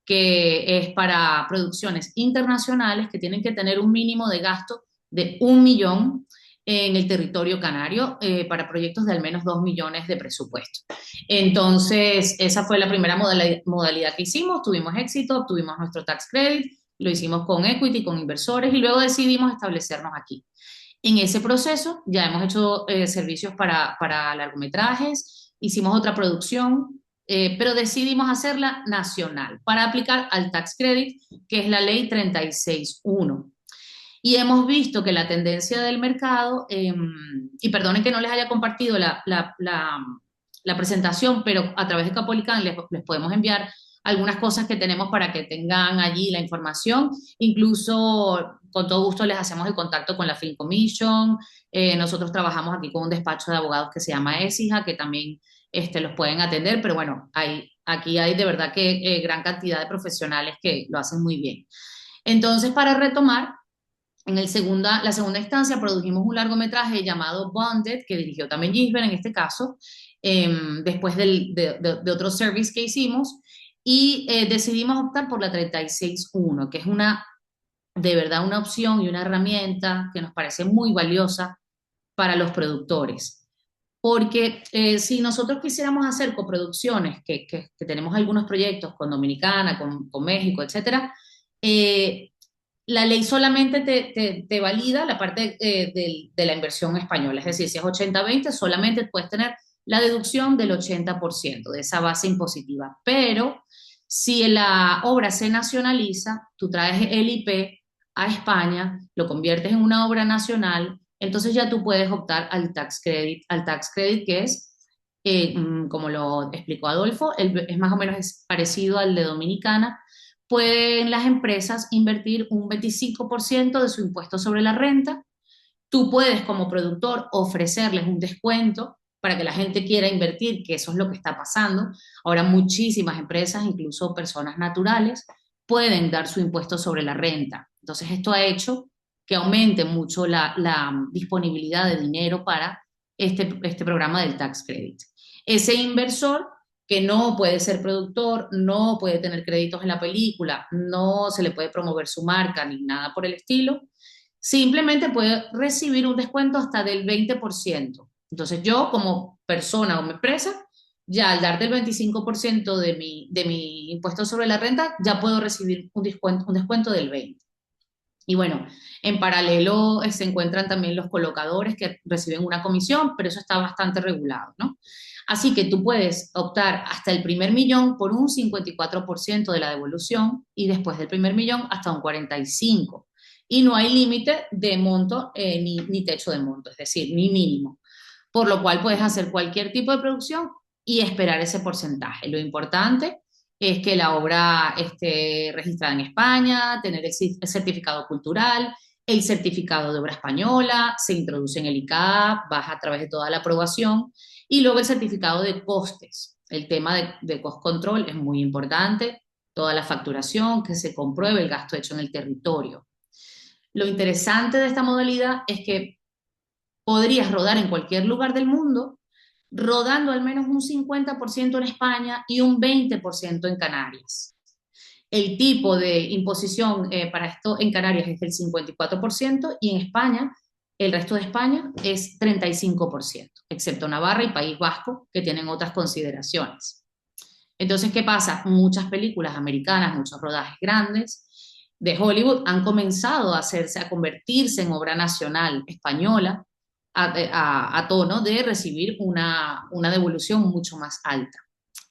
que es para producciones internacionales que tienen que tener un mínimo de gasto de 1 millón en el territorio canario para proyectos de al menos 2 millones de presupuesto. Entonces, esa fue la primera modalidad que hicimos, tuvimos éxito, obtuvimos nuestro tax credit, lo hicimos con equity, con inversores, y luego decidimos establecernos aquí. En ese proceso ya hemos hecho servicios para largometrajes, hicimos otra producción, pero decidimos hacerla nacional para aplicar al tax credit, que es la ley 36.1. Y hemos visto que la tendencia del mercado, y perdonen que no les haya compartido la presentación, pero a través de Capolicán les podemos enviar algunas cosas que tenemos para que tengan allí la información. Incluso con todo gusto les hacemos el contacto con la Film Commission. Nosotros trabajamos aquí con un despacho de abogados que se llama ESIJA, que también los pueden atender, pero bueno, aquí hay de verdad que gran cantidad de profesionales que lo hacen muy bien. Entonces, para retomar, en la segunda instancia produjimos un largometraje llamado Bonded, que dirigió también Gisbert en este caso, después de otro service que hicimos, y decidimos optar por la 36.1, que es de verdad una opción y una herramienta que nos parece muy valiosa para los productores. Porque si nosotros quisiéramos hacer coproducciones, que tenemos algunos proyectos con Dominicana, con México, etcétera, la ley solamente te valida la parte de la inversión española, es decir, si es 80-20, solamente puedes tener la deducción del 80% de esa base impositiva. Pero si la obra se nacionaliza, tú traes el IP a España, lo conviertes en una obra nacional, entonces ya tú puedes optar al tax credit que es, como lo explicó Adolfo, es más o menos parecido al de Dominicana. Pueden las empresas invertir un 25% de su impuesto sobre la renta. Tú puedes como productor ofrecerles un descuento para que la gente quiera invertir, que eso es lo que está pasando. Ahora muchísimas empresas, incluso personas naturales, pueden dar su impuesto sobre la renta. Entonces esto ha hecho que aumente mucho la disponibilidad de dinero para este programa del tax credit. Ese inversor que no puede ser productor, no puede tener créditos en la película, no se le puede promover su marca ni nada por el estilo, simplemente puede recibir un descuento hasta del 20%. Entonces yo como persona o empresa, ya al darte el 25% de mi impuesto sobre la renta, ya puedo recibir un descuento del 20%. Y bueno, en paralelo se encuentran también los colocadores que reciben una comisión, pero eso está bastante regulado, ¿no? Así que tú puedes optar hasta el primer millón por un 54% de la devolución y después del primer millón hasta un 45%. Y no hay límite de monto ni techo de monto, es decir, ni mínimo. Por lo cual puedes hacer cualquier tipo de producción y esperar ese porcentaje. Lo importante es que la obra esté registrada en España, tener el certificado cultural, el certificado de obra española, se introduce en el ICAP, vas a través de toda la aprobación, y luego el certificado de costes. El tema de cost control es muy importante, toda la facturación, que se compruebe el gasto hecho en el territorio. Lo interesante de esta modalidad es que podrías rodar en cualquier lugar del mundo, rodando al menos un 50% en España y un 20% en Canarias. El tipo de imposición para esto en Canarias es del 54% y en España, el resto de España es 35%, excepto Navarra y País Vasco, que tienen otras consideraciones. Entonces, ¿qué pasa? Muchas películas americanas, muchos rodajes grandes de Hollywood han comenzado a convertirse en obra nacional española a tono de recibir una devolución mucho más alta.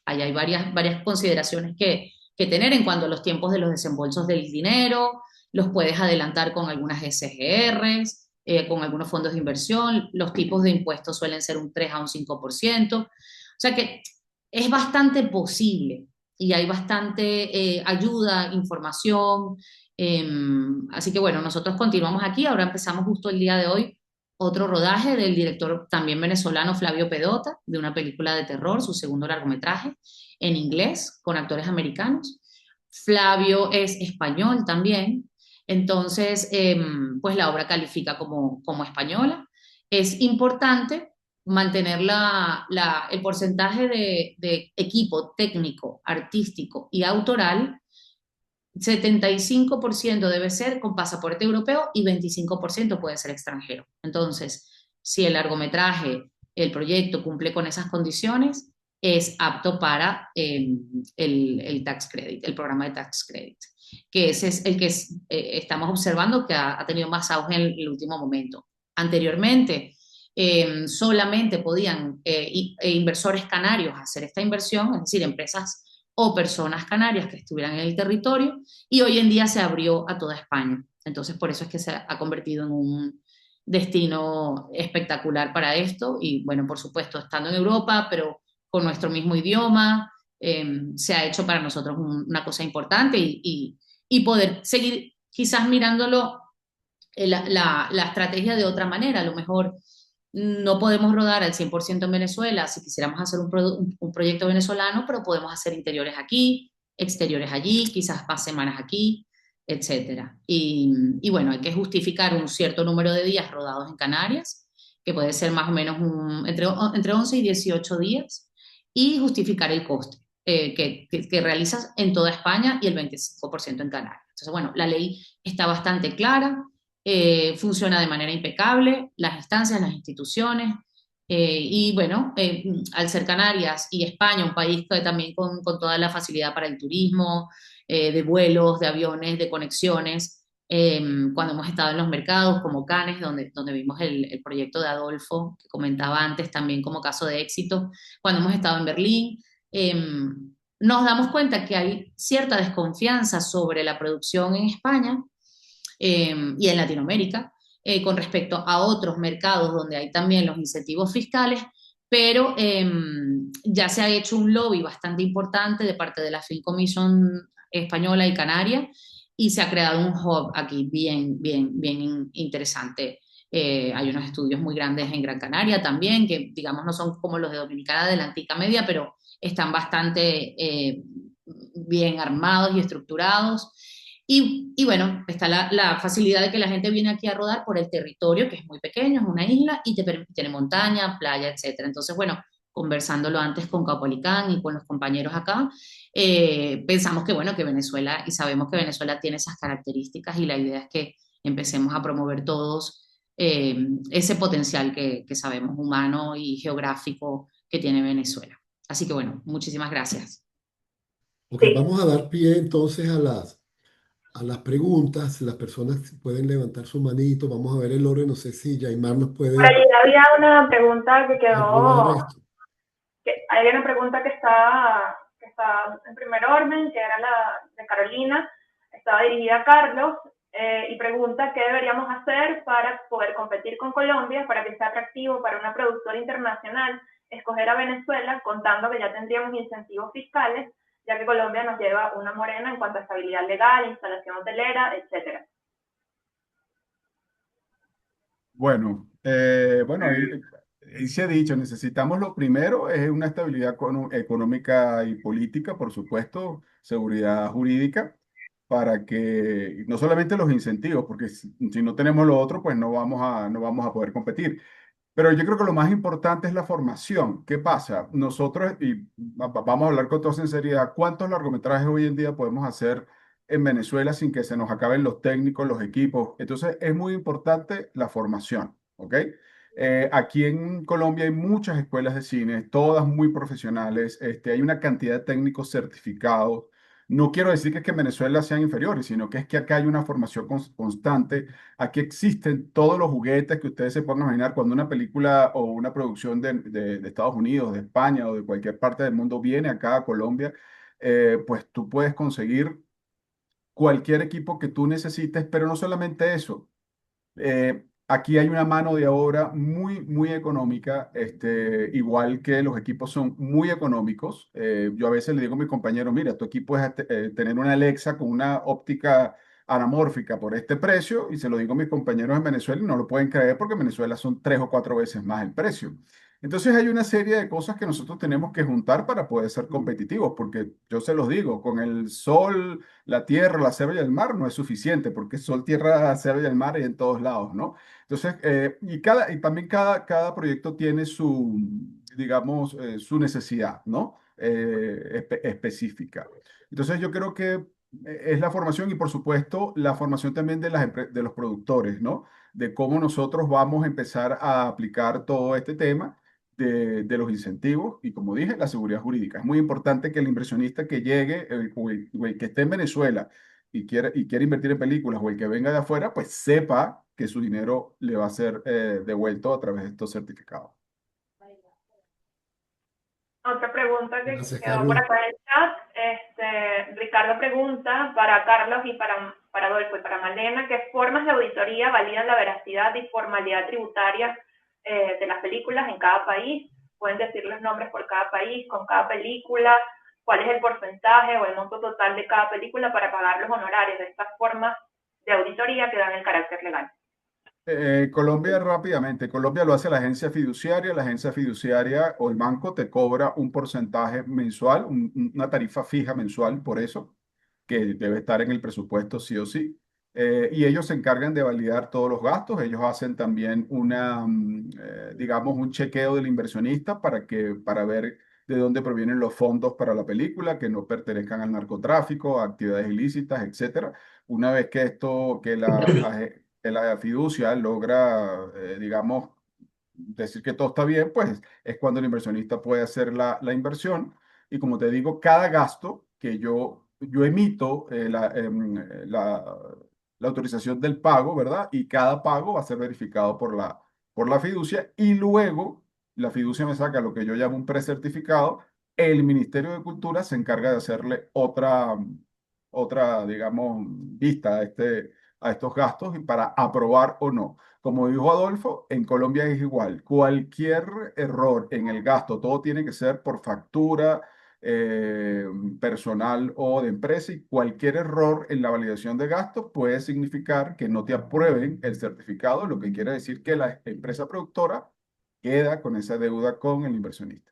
Ahí hay varias consideraciones que tener en cuanto a los tiempos de los desembolsos del dinero, los puedes adelantar con algunas SGRs, con algunos fondos de inversión, los tipos de impuestos suelen ser un 3 a un 5%, o sea que es bastante posible y hay bastante ayuda, información, así que bueno, nosotros continuamos aquí, ahora empezamos justo el día de hoy otro rodaje del director también venezolano Flavio Pedota, de una película de terror, su segundo largometraje, en inglés, con actores americanos. Flavio es español también, entonces pues la obra califica como española. Es importante mantener el porcentaje de equipo técnico, artístico y autoral. 75% debe ser con pasaporte europeo y 25% puede ser extranjero. Entonces, si el largometraje, el proyecto cumple con esas condiciones, es apto para el tax credit, el programa de tax credit, que ese es el que estamos observando que ha tenido más auge en el último momento. Anteriormente, solamente podían inversores canarios hacer esta inversión, es decir, empresas o personas canarias que estuvieran en el territorio, y hoy en día se abrió a toda España. Entonces, por eso es que se ha convertido en un destino espectacular para esto, y bueno, por supuesto, estando en Europa, pero con nuestro mismo idioma, se ha hecho para nosotros una cosa importante y poder seguir quizás mirándolo, la estrategia de otra manera. A lo mejor no podemos rodar al 100% en Venezuela si quisiéramos hacer un proyecto venezolano, pero podemos hacer interiores aquí, exteriores allí, quizás más semanas aquí, etcétera. Y bueno, hay que justificar un cierto número de días rodados en Canarias, que puede ser más o menos entre 11 y 18 días, y justificar el coste que realizas en toda España y el 25% en Canarias. Entonces, bueno, la ley está bastante clara. Funciona de manera impecable, las instancias, las instituciones, y bueno, al ser Canarias y España, un país que también con toda la facilidad para el turismo, de vuelos, de aviones, de conexiones, cuando hemos estado en los mercados como Cannes, donde vimos el proyecto de Adolfo, que comentaba antes también como caso de éxito, cuando hemos estado en Berlín, nos damos cuenta que hay cierta desconfianza sobre la producción en España y en Latinoamérica con respecto a otros mercados donde hay también los incentivos fiscales, pero ya se ha hecho un lobby bastante importante de parte de la Film Commission española y canaria y se ha creado un hub aquí bien interesante. Hay unos estudios muy grandes en Gran Canaria también, que digamos no son como los de Dominicana de la Antica Media, pero están bastante bien armados y estructurados. Y bueno, está la facilidad de que la gente viene aquí a rodar por el territorio, que es muy pequeño, es una isla, y tiene montaña, playa, etcétera. Entonces, bueno, conversándolo antes con Caupolicán y con los compañeros acá, pensamos que, bueno, que Venezuela, y sabemos que Venezuela tiene esas características, y la idea es que empecemos a promover todos ese potencial que sabemos humano y geográfico que tiene Venezuela. Así que, bueno, muchísimas gracias. Ok, Sí, vamos a dar pie entonces a las preguntas. Las personas pueden levantar su manito. Vamos a ver el orden. No sé si Yaimar nos por puede allí había una pregunta que arrobar quedó, esto. hay una pregunta que está en primer orden, que era la de Carolina, estaba dirigida a Carlos, y pregunta qué deberíamos hacer para poder competir con Colombia, para que sea atractivo para una productora internacional escoger a Venezuela, contando que ya tendríamos incentivos fiscales, ya que Colombia nos lleva una morena en cuanto a estabilidad legal, instalación hotelera, etcétera. Bueno, ahí se ha dicho, necesitamos lo primero, es una estabilidad económica y política, por supuesto, seguridad jurídica, para que no solamente los incentivos, porque si no tenemos lo otro, pues no vamos a poder competir. Pero yo creo que lo más importante es la formación. ¿Qué pasa? Nosotros, y vamos a hablar con toda sinceridad, ¿cuántos largometrajes hoy en día podemos hacer en Venezuela sin que se nos acaben los técnicos, los equipos? Entonces, es muy importante la formación, ¿ok? Aquí en Colombia hay muchas escuelas de cine, todas muy profesionales. Hay una cantidad de técnicos certificados. No quiero decir que en Venezuela sean inferiores, sino que es que acá hay una formación constante. Aquí existen todos los juguetes que ustedes se puedan imaginar cuando una película o una producción de Estados Unidos, de España o de cualquier parte del mundo viene acá a Colombia, pues tú puedes conseguir cualquier equipo que tú necesites, pero no solamente eso. Aquí hay una mano de obra muy económica, igual que los equipos son muy económicos. Yo a veces le digo a mi compañero, mira, tu equipo es tener una Alexa con una óptica anamórfica por este precio, y se lo digo a mis compañeros en Venezuela y no lo pueden creer porque en Venezuela son 3 o 4 veces más el precio. Entonces hay una serie de cosas que nosotros tenemos que juntar para poder ser competitivos, porque yo se los digo, con el sol, la tierra, la selva y el mar no es suficiente, porque sol, tierra, selva y el mar hay en todos lados, ¿no? Entonces, y también cada proyecto tiene su, digamos, su necesidad, ¿no? Específica. Entonces, yo creo que es la formación y, por supuesto, la formación también de los productores, ¿no? De cómo nosotros vamos a empezar a aplicar todo este tema de los incentivos y, como dije, la seguridad jurídica. Es muy importante que el inversionista que llegue o el que esté en Venezuela y quiere invertir en películas o el que venga de afuera, pues sepa que su dinero le va a ser devuelto a través de estos certificados. Otra pregunta que Gracias, quedó por Carlos. acá en el chat, Ricardo pregunta para Carlos y para Adolfo y para Malena, ¿qué formas de auditoría validan la veracidad y formalidad tributaria de las películas en cada país? Pueden decir los nombres por cada país, con cada película, cuál es el porcentaje o el monto total de cada película para pagar los honorarios de estas formas de auditoría que dan el carácter legal. Colombia rápidamente, Colombia lo hace la agencia fiduciaria o el banco te cobra un porcentaje mensual, una tarifa fija mensual por eso, que debe estar en el presupuesto sí o sí. Y ellos se encargan de validar todos los gastos, ellos hacen también digamos, un chequeo del inversionista para ver de dónde provienen los fondos para la película, que no pertenezcan al narcotráfico, a actividades ilícitas, etcétera. Una vez que que la fiducia logra, digamos, decir que todo está bien, pues es cuando el inversionista puede hacer la inversión. Y como te digo, cada gasto que yo emito, la autorización del pago, ¿verdad? Y cada pago va a ser verificado por la fiducia y luego la fiducia me saca lo que yo llamo un precertificado. El Ministerio de Cultura se encarga de hacerle otra, digamos, vista a estos gastos y para aprobar o no. Como dijo Adolfo, en Colombia es igual. Cualquier error en el gasto, todo tiene que ser por factura eh, personal o de empresa y cualquier error en la validación de gastos puede significar que no te aprueben el certificado, lo que quiere decir que la empresa productora queda con esa deuda con el inversionista.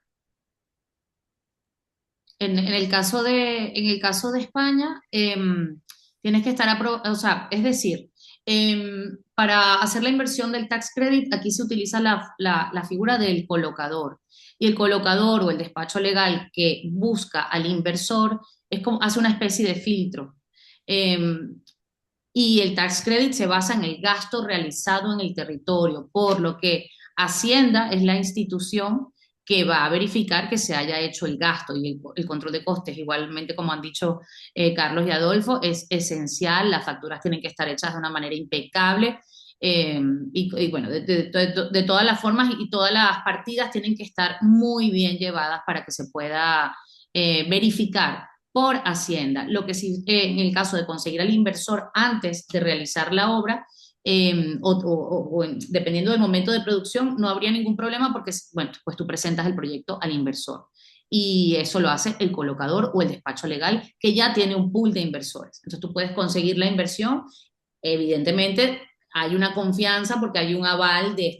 En el caso de España, tienes que estar o sea, es decir, para hacer la inversión del tax credit, aquí se utiliza la figura del colocador. Y el colocador o el despacho legal que busca al inversor es como, hace una especie de filtro. Y el tax credit se basa en el gasto realizado en el territorio, por lo que Hacienda es la institución que va a verificar que se haya hecho el gasto y el control de costes, igualmente como han dicho Carlos y Adolfo, es esencial, las facturas tienen que estar hechas de una manera impecable y bueno, de todas las formas y todas las partidas tienen que estar muy bien llevadas para que se pueda verificar por Hacienda. Lo que sí, en el caso de conseguir al inversor antes de realizar la obra, dependiendo del momento de producción, no habría ningún problema porque, bueno, pues tú presentas el proyecto al inversor. Y eso lo hace el colocador o el despacho legal que ya tiene un pool de inversores. Entonces tú puedes conseguir la inversión. Evidentemente hay una confianza porque hay un aval de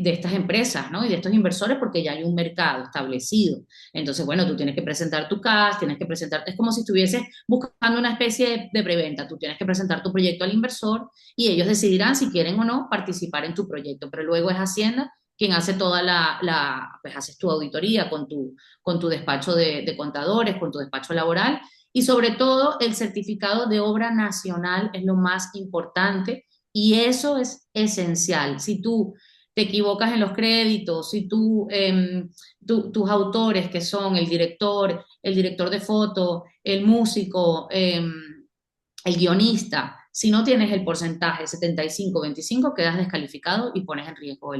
estas empresas, ¿no? Y de estos inversores porque ya hay un mercado establecido. Entonces, bueno, tú tienes que presentar tu CAS, tienes que presentar, es como si estuvieses buscando una especie de preventa, tú tienes que presentar tu proyecto al inversor y ellos decidirán si quieren o no participar en tu proyecto, pero luego es Hacienda quien hace toda pues haces tu auditoría con tu despacho de contadores, con tu despacho laboral y sobre todo el certificado de obra nacional es lo más importante y eso es esencial. Si tú te equivocas en los créditos, si tus autores, que son el director de foto, el músico, el guionista, si no tienes el porcentaje 75-25, quedas descalificado y pones en riesgo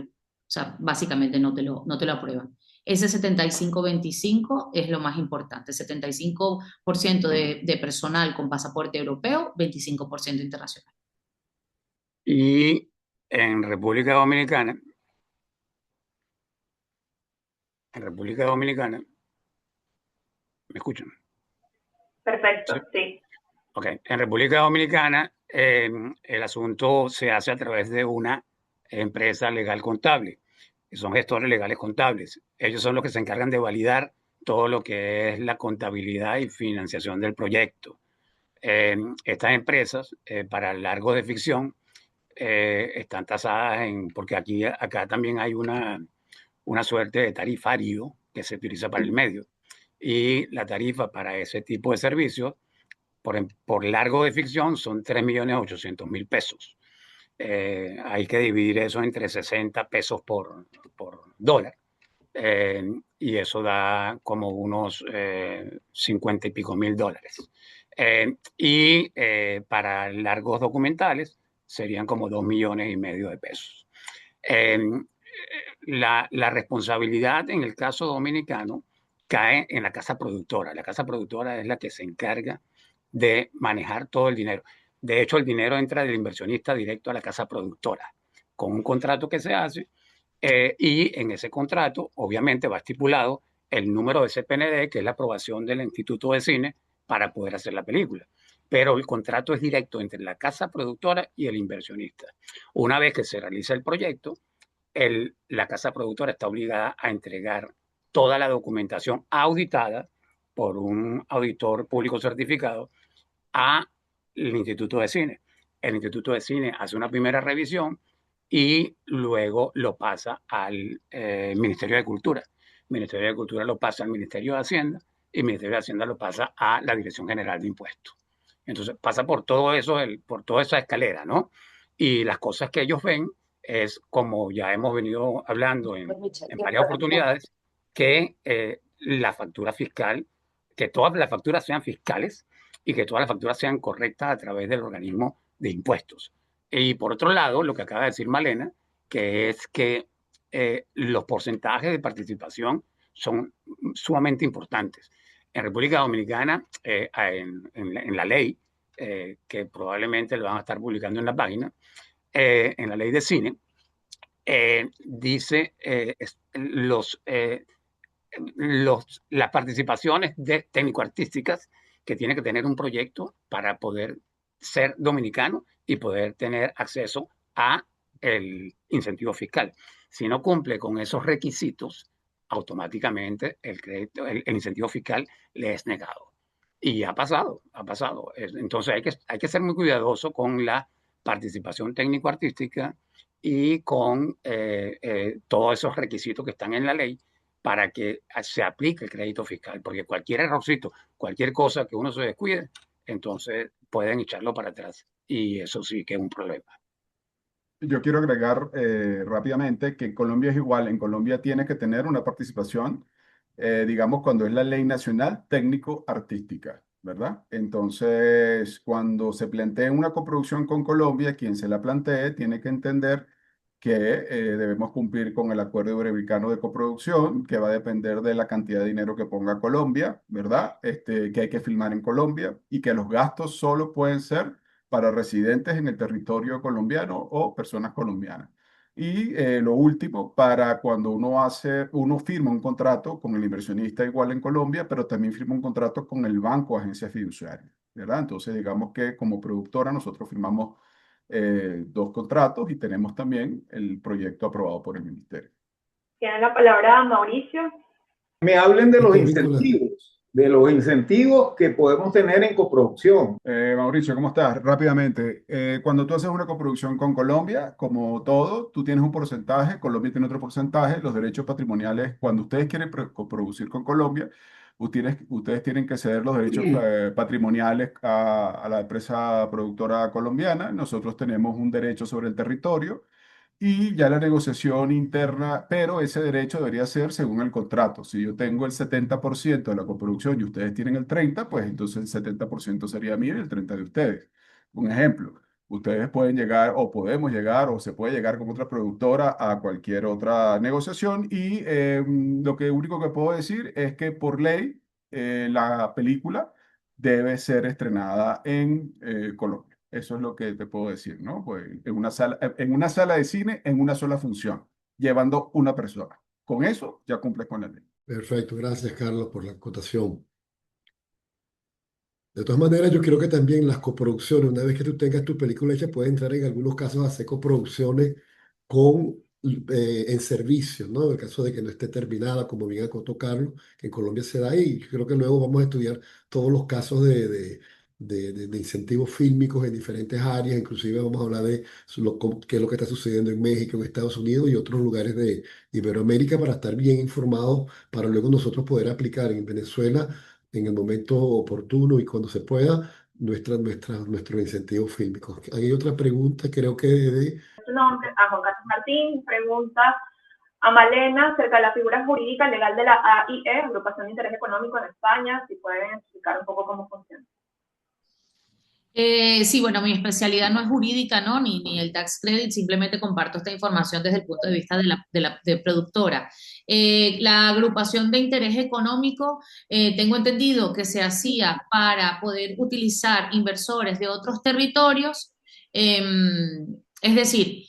o sea, básicamente no te lo aprueban. Ese 75-25 es lo más importante, 75% de personal con pasaporte europeo, 25% internacional. Y en República Dominicana, ¿me escuchan? Perfecto, Sí. sí. Ok, en República Dominicana el asunto se hace a través de una empresa legal contable, que son gestores legales contables. Ellos son los que se encargan de validar todo lo que es la contabilidad y financiación del proyecto. Estas empresas, para largos de ficción, están tasadas porque acá también hay una suerte de tarifario que se utiliza para el medio. Y la tarifa para ese tipo de servicios por largo de ficción son 3.800.000 pesos. Hay que dividir eso entre 60 pesos por dólar. Y eso da como unos 50 y pico mil dólares. Para largos documentales serían como 2,5 millones de pesos. La responsabilidad en el caso dominicano cae en la casa productora. La casa productora es la que se encarga de manejar todo el dinero. De hecho, el dinero entra del inversionista directo a la casa productora con un contrato que se hace y en ese contrato obviamente va estipulado el número de CPND, que es la aprobación del Instituto de Cine para poder hacer la película. Pero el contrato es directo entre la casa productora y el inversionista. Una vez que se realiza el proyecto, la casa productora está obligada a entregar toda la documentación auditada por un auditor público certificado al Instituto de Cine. El Instituto de Cine hace una primera revisión y luego lo pasa al Ministerio de Cultura. El Ministerio de Cultura lo pasa al Ministerio de Hacienda y el Ministerio de Hacienda lo pasa a la Dirección General de Impuestos. Entonces pasa por todo eso, por toda esa escalera, ¿no? Y las cosas que ellos ven es, como ya hemos venido hablando en varias oportunidades, que la factura fiscal, que todas las facturas sean fiscales y que todas las facturas sean correctas a través del organismo de impuestos. Y por otro lado, lo que acaba de decir Malena, que es que los porcentajes de participación son sumamente importantes. En República Dominicana, en la ley, que probablemente lo van a estar publicando en la página, en la ley de cine, dice las participaciones técnico-artísticas que tiene que tener un proyecto para poder ser dominicano y poder tener acceso a el incentivo fiscal. Si no cumple con esos requisitos, automáticamente el crédito, el incentivo fiscal le es negado. Y ha pasado, ha pasado. Entonces hay que ser muy cuidadoso con la participación técnico-artística y con todos esos requisitos que están en la ley para que se aplique el crédito fiscal, porque cualquier errorcito, cualquier cosa que uno se descuide, entonces pueden echarlo para atrás y eso sí que es un problema. Yo quiero agregar rápidamente que en Colombia es igual. En Colombia tiene que tener una participación, digamos, cuando es la ley nacional técnico-artística, ¿verdad? Entonces, cuando se plantea una coproducción con Colombia, quien se la plantee tiene que entender que debemos cumplir con el Acuerdo Iberoamericano de Coproducción, que va a depender de la cantidad de dinero que ponga Colombia, ¿verdad? Que hay que filmar en Colombia y que los gastos solo pueden ser para residentes en el territorio colombiano o personas colombianas. Y lo último, para cuando uno firma un contrato con el inversionista igual en Colombia, pero también firma un contrato con el banco o agencia fiduciaria, ¿verdad? Entonces, digamos que como productora nosotros firmamos dos contratos y tenemos también el proyecto aprobado por el ministerio. Tiene la palabra Mauricio. Me hablen de los Víctor, incentivos que podemos tener en coproducción. Mauricio, ¿cómo estás? Rápidamente, cuando tú haces una coproducción con Colombia, como todo, tú tienes un porcentaje, Colombia tiene otro porcentaje, los derechos patrimoniales, cuando ustedes quieren coproducir con Colombia, ustedes tienen que ceder los derechos patrimoniales a la empresa productora colombiana. Nosotros tenemos un derecho sobre el territorio y ya la negociación interna, pero ese derecho debería ser según el contrato. Si yo tengo el 70% de la coproducción y ustedes tienen el 30%, pues entonces el 70% sería mío y el 30% de ustedes. Un ejemplo, ustedes pueden llegar o podemos llegar o se puede llegar con otra productora a cualquier otra negociación y lo que único que puedo decir es que por ley la película debe ser estrenada en Colombia. Eso es lo que te puedo decir, ¿no? Pues en una sala de cine, en una sola función, llevando una persona. Con eso ya cumples con la ley. perfecto, gracias Carlos por la acotación. De todas maneras, yo creo que también las coproducciones, una vez que tú tengas tu película hecha, puedes entrar en algunos casos a hacer coproducciones con, en servicios, ¿no? En el caso de que no esté terminada, como bien acotó Carlos, que en Colombia se da y creo que luego vamos a estudiar todos los casos de incentivos fílmicos en diferentes áreas, inclusive vamos a hablar de qué es lo que está sucediendo en México, en Estados Unidos y otros lugares de Iberoamérica para estar bien informados, para luego nosotros poder aplicar en Venezuela en el momento oportuno y cuando se pueda nuestros incentivos fílmicos. Hay otra pregunta, creo que de Su nombre, a Juan Carlos Martín, pregunta a Malena acerca de la figura jurídica legal de la AIE, Agrupación de Interés Económico en España, si pueden explicar un poco cómo funciona. Sí, bueno, mi especialidad no es jurídica, ¿no? Ni el tax credit, simplemente comparto esta información desde el punto de vista de productora. La agrupación de interés económico, tengo entendido que se hacía para poder utilizar inversores de otros territorios, es decir,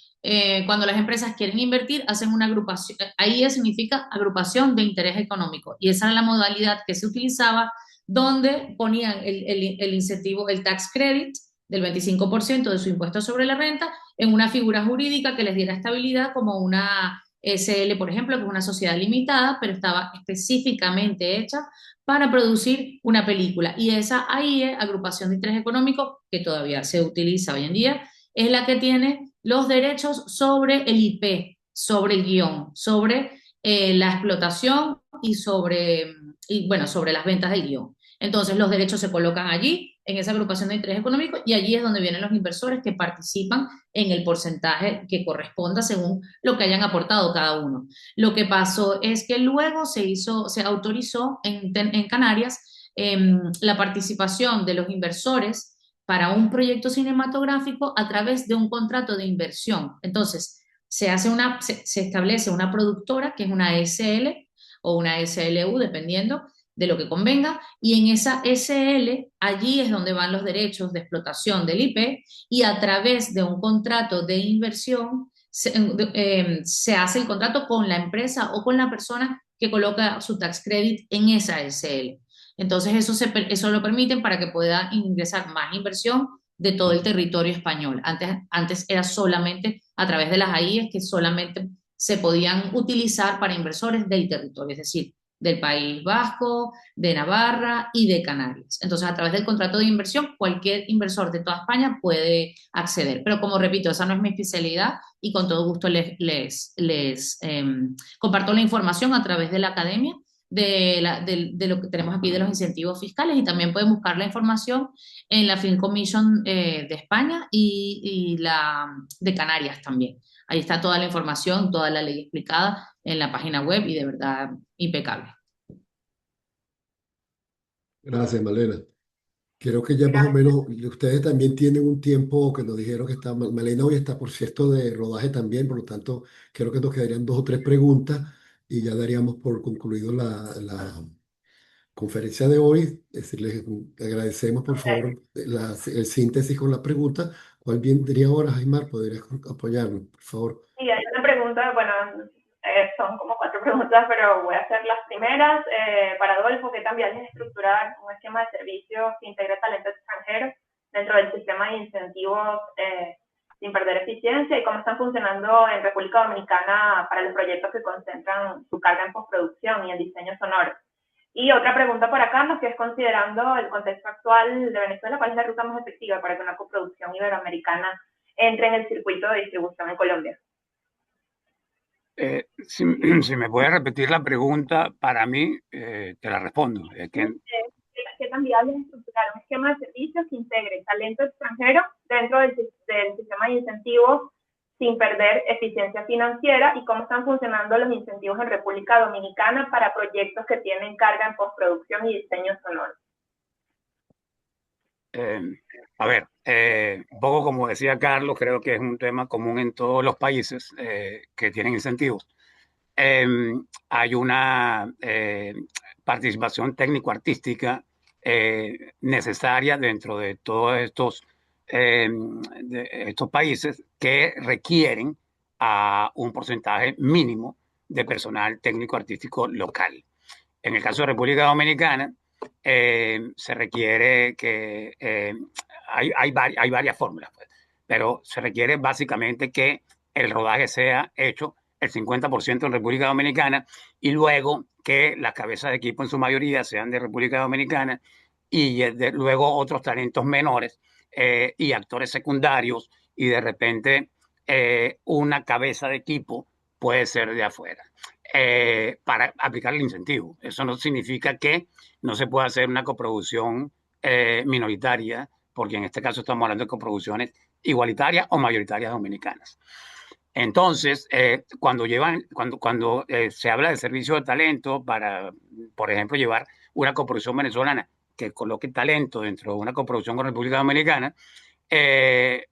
cuando las empresas quieren invertir, hacen una agrupación, ahí significa agrupación de interés económico, y esa era la modalidad que se utilizaba donde ponían el incentivo, el tax credit del 25% de su impuesto sobre la renta en una figura jurídica que les diera estabilidad como una SL, por ejemplo, que es una sociedad limitada, pero estaba específicamente hecha para producir una película. Y esa AIE, Agrupación de Interés Económico, que todavía se utiliza hoy en día, es la que tiene los derechos sobre el IP, sobre el guión, sobre la explotación y sobre las ventas del guión. Entonces los derechos se colocan allí, en esa agrupación de interés económico, y allí es donde vienen los inversores que participan en el porcentaje que corresponda según lo que hayan aportado cada uno. Lo que pasó es que luego se autorizó en Canarias la participación de los inversores para un proyecto cinematográfico a través de un contrato de inversión. Entonces, se establece una productora que es una SL o una SLU, dependiendo de lo que convenga, y en esa SL, allí es donde van los derechos de explotación del IP, y a través de un contrato de inversión se hace el contrato con la empresa o con la persona que coloca su tax credit en esa SL. Entonces eso lo permiten para que pueda ingresar más inversión de todo el territorio español. Antes era solamente a través de las AIES que solamente se podían utilizar para inversores del territorio, es decir, del País Vasco, de Navarra y de Canarias. Entonces, a través del contrato de inversión, cualquier inversor de toda España puede acceder. Pero como repito, esa no es mi especialidad y con todo gusto les comparto la información a través de la academia de lo que tenemos aquí de los incentivos fiscales, y también pueden buscar la información en la Film Commission de España y la de Canarias también. Ahí está toda la información, toda la ley explicada en la página web y de verdad impecable. Gracias, Malena. Creo que ya más o menos ustedes también tienen un tiempo que nos dijeron que está, Malena hoy está por cierto de rodaje también, por lo tanto creo que nos quedarían dos o tres preguntas y ya daríamos por concluido la conferencia de hoy. Es decir, les agradecemos por favor el síntesis con la pregunta. ¿Cuál vendría ahora, Jaimar? ¿Podrías apoyarnos, por favor? Sí, hay una pregunta, bueno, son como 4 preguntas, pero voy a hacer las primeras. Para Adolfo, ¿qué tan viable es estructurar un esquema de servicios que integre talento extranjero dentro del sistema de incentivos sin perder eficiencia? ¿Y cómo están funcionando en República Dominicana para los proyectos que concentran su carga en postproducción y en diseño sonoro? Y otra pregunta para Carlos, que es considerando el contexto actual de Venezuela, ¿cuál es la ruta más efectiva para que una coproducción iberoamericana entre en el circuito de distribución en Colombia? Si me puedes repetir la pregunta, para mí te la respondo. ¿Qué tan viable es estructurar un esquema de servicios que integre talento extranjero dentro del sistema de incentivos sin perder eficiencia financiera? ¿Y cómo están funcionando los incentivos en República Dominicana para proyectos que tienen carga en postproducción y diseño sonoro? A ver, un poco como decía Carlos, creo que es un tema común en todos los países que tienen incentivos. Hay una participación técnico-artística necesaria dentro de todos estos países que requieren a un porcentaje mínimo de personal técnico-artístico local. En el caso de República Dominicana, se requiere que hay varias fórmulas, pues, pero se requiere básicamente que el rodaje sea hecho el 50% en República Dominicana y luego que las cabezas de equipo en su mayoría sean de República Dominicana y luego otros talentos menores y actores secundarios y de repente una cabeza de equipo puede ser de afuera. Para aplicar el incentivo. Eso no significa que no se pueda hacer una coproducción minoritaria, porque en este caso estamos hablando de coproducciones igualitarias o mayoritarias dominicanas. Entonces, cuando se habla de servicio de talento para, por ejemplo, llevar una coproducción venezolana que coloque talento dentro de una coproducción con República Dominicana,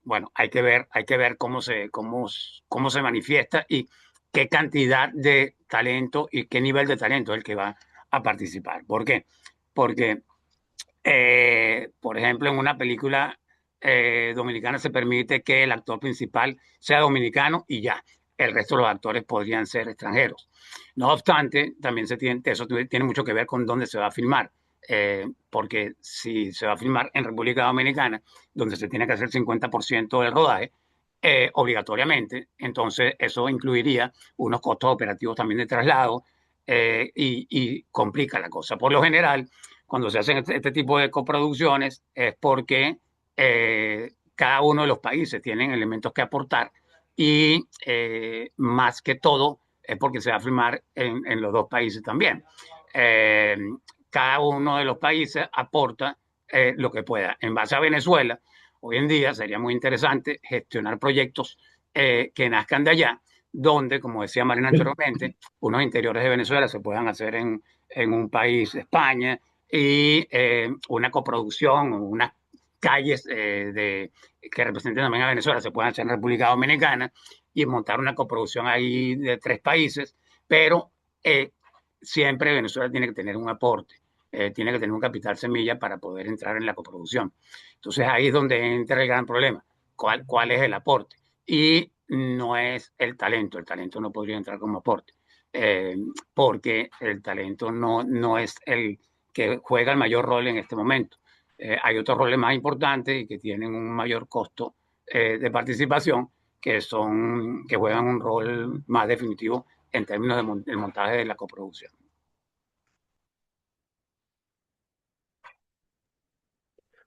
bueno, hay que ver cómo se manifiesta y qué cantidad de talento y qué nivel de talento es el que va a participar. ¿Por qué? Porque, por ejemplo, en una película dominicana se permite que el actor principal sea dominicano y ya. El resto de los actores podrían ser extranjeros. No obstante, también eso tiene mucho que ver con dónde se va a filmar. Porque si se va a filmar en República Dominicana, donde se tiene que hacer 50% del rodaje, obligatoriamente, entonces eso incluiría unos costos operativos también de traslado y complica la cosa. Por lo general, cuando se hacen este tipo de coproducciones es porque cada uno de los países tienen elementos que aportar y más que todo es porque se va a filmar en los dos países también. Cada uno de los países aporta lo que pueda. En base a Venezuela, hoy en día sería muy interesante gestionar proyectos que nazcan de allá, donde, como decía Marina anteriormente, unos interiores de Venezuela se puedan hacer en un país, España, y una coproducción o unas calles que representen también a Venezuela se puedan hacer en República Dominicana y montar una coproducción ahí de 3 países, pero siempre Venezuela tiene que tener un aporte, tiene que tener un capital semilla para poder entrar en la coproducción. Entonces ahí es donde entra el gran problema. ¿Cuál es el aporte? Y no es el talento no podría entrar como aporte, porque el talento no es el que juega el mayor rol en este momento. Hay otros roles más importantes y que tienen un mayor costo de participación, que juegan un rol más definitivo en términos del montaje de la coproducción.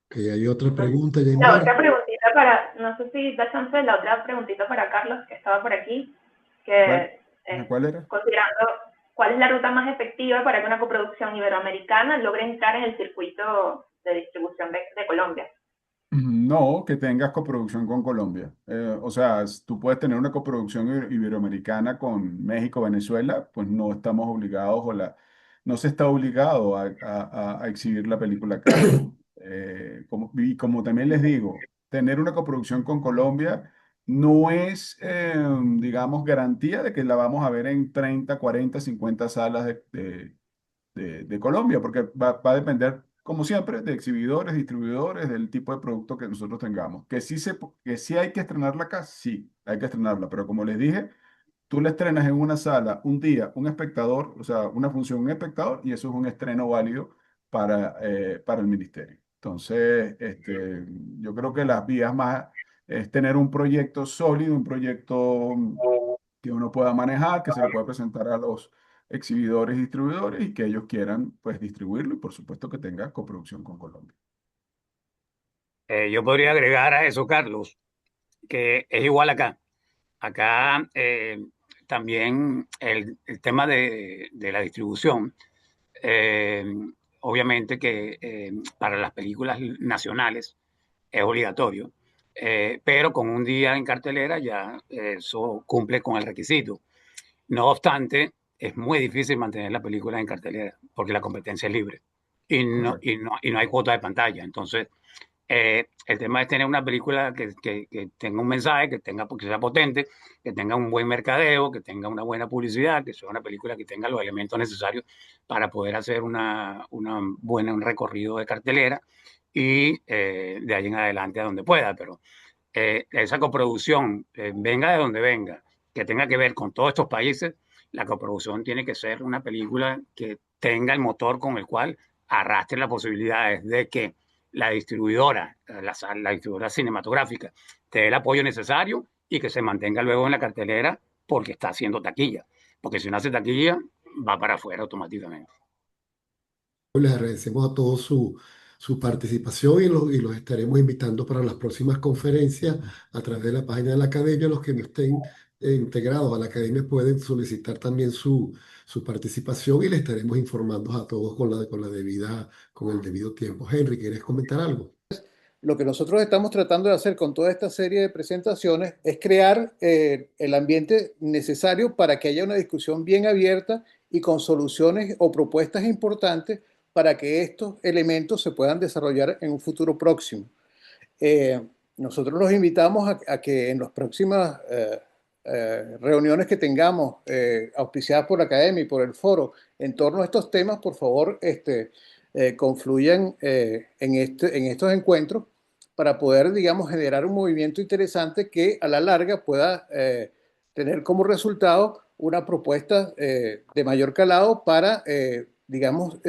Que hay otra pregunta, La Yaimar. otra preguntita para, no sé si da chance, la otra preguntita para Carlos, que estaba por aquí, ¿Cuál, que ¿cuál era? considerando cuál es la ruta más efectiva para que una coproducción iberoamericana logre entrar en el circuito de distribución de Colombia. No, que tengas coproducción con Colombia. O sea, tú puedes tener una coproducción iberoamericana con México, Venezuela, pues no estamos obligados no se está obligado a exhibir la película acá. Y como también les digo, tener una coproducción con Colombia no es, digamos, garantía de que la vamos a ver en 30, 40, 50 salas de Colombia, porque va a depender, como siempre, de exhibidores, distribuidores, del tipo de producto que nosotros tengamos. Que sí hay que estrenarla acá, sí, hay que estrenarla, pero como les dije, tú la estrenas en una sala un día, un espectador, o sea, una función, un espectador, y eso es un estreno válido para el ministerio. Entonces, yo creo que las vías más es tener un proyecto sólido, un proyecto que uno pueda manejar, que se le pueda presentar a los exhibidores y distribuidores y que ellos quieran pues distribuirlo y por supuesto que tenga coproducción con Colombia. Yo podría agregar a eso, Carlos, que es igual acá. Acá también el tema de la distribución, eh, obviamente que para las películas nacionales es obligatorio, pero con un día en cartelera ya eso cumple con el requisito. No obstante, es muy difícil mantener la película en cartelera porque la competencia es libre Correcto. y no hay cuota de pantalla. Entonces, el tema es tener una película que tenga un mensaje, que sea potente, que tenga un buen mercadeo, que tenga una buena publicidad, que sea una película que tenga los elementos necesarios para poder hacer un recorrido de cartelera y de ahí en adelante a donde pueda. Pero esa coproducción, venga de donde venga, que tenga que ver con todos estos países, la coproducción tiene que ser una película que tenga el motor con el cual arrastre las posibilidades de que la distribuidora, la distribuidora cinematográfica, te dé el apoyo necesario y que se mantenga luego en la cartelera porque está haciendo taquilla. Porque si no hace taquilla, va para afuera automáticamente. Les agradecemos a todos su participación y los estaremos invitando para las próximas conferencias a través de la página de la academia. Los que no estén integrados a la academia pueden solicitar también su participación y les estaremos informando a todos con el debido tiempo. Henry, ¿quieres comentar algo? Lo que nosotros estamos tratando de hacer con toda esta serie de presentaciones es crear el ambiente necesario para que haya una discusión bien abierta y con soluciones o propuestas importantes para que estos elementos se puedan desarrollar en un futuro próximo. Eh, Nosotros los invitamos a que en las próximas reuniones que tengamos auspiciadas por la Academia y por el foro en torno a estos temas, por favor, confluyan en estos encuentros para poder, digamos, generar un movimiento interesante que a la larga pueda tener como resultado una propuesta de mayor calado para, digamos,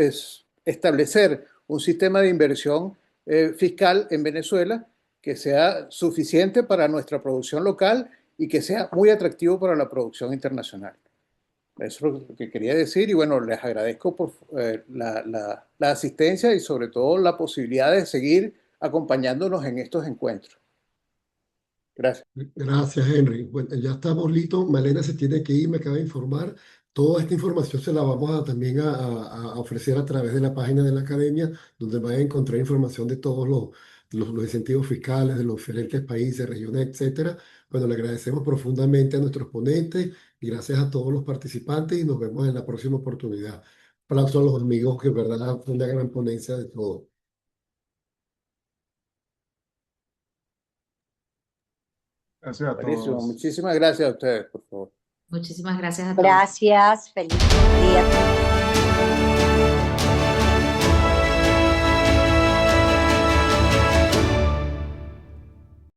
establecer un sistema de inversión fiscal en Venezuela que sea suficiente para nuestra producción local y que sea muy atractivo para la producción internacional. Eso es lo que quería decir y bueno, les agradezco por la asistencia y sobre todo la posibilidad de seguir acompañándonos en estos encuentros. Gracias. Gracias, Henry. Bueno, ya estamos listos. Malena se tiene que ir, me acaba de informar. Toda esta información se la vamos también a ofrecer a través de la página de la academia, donde van a encontrar información de todos los incentivos fiscales de los diferentes países, regiones, etcétera. Bueno, le agradecemos profundamente a nuestros ponentes y gracias a todos los participantes y nos vemos en la próxima oportunidad. Aplausos a los amigos, que en verdad fue una gran ponencia de todo. Gracias a Buenísimo. todos. Muchísimas gracias a ustedes, por favor. Muchísimas gracias a todos. Gracias, feliz día.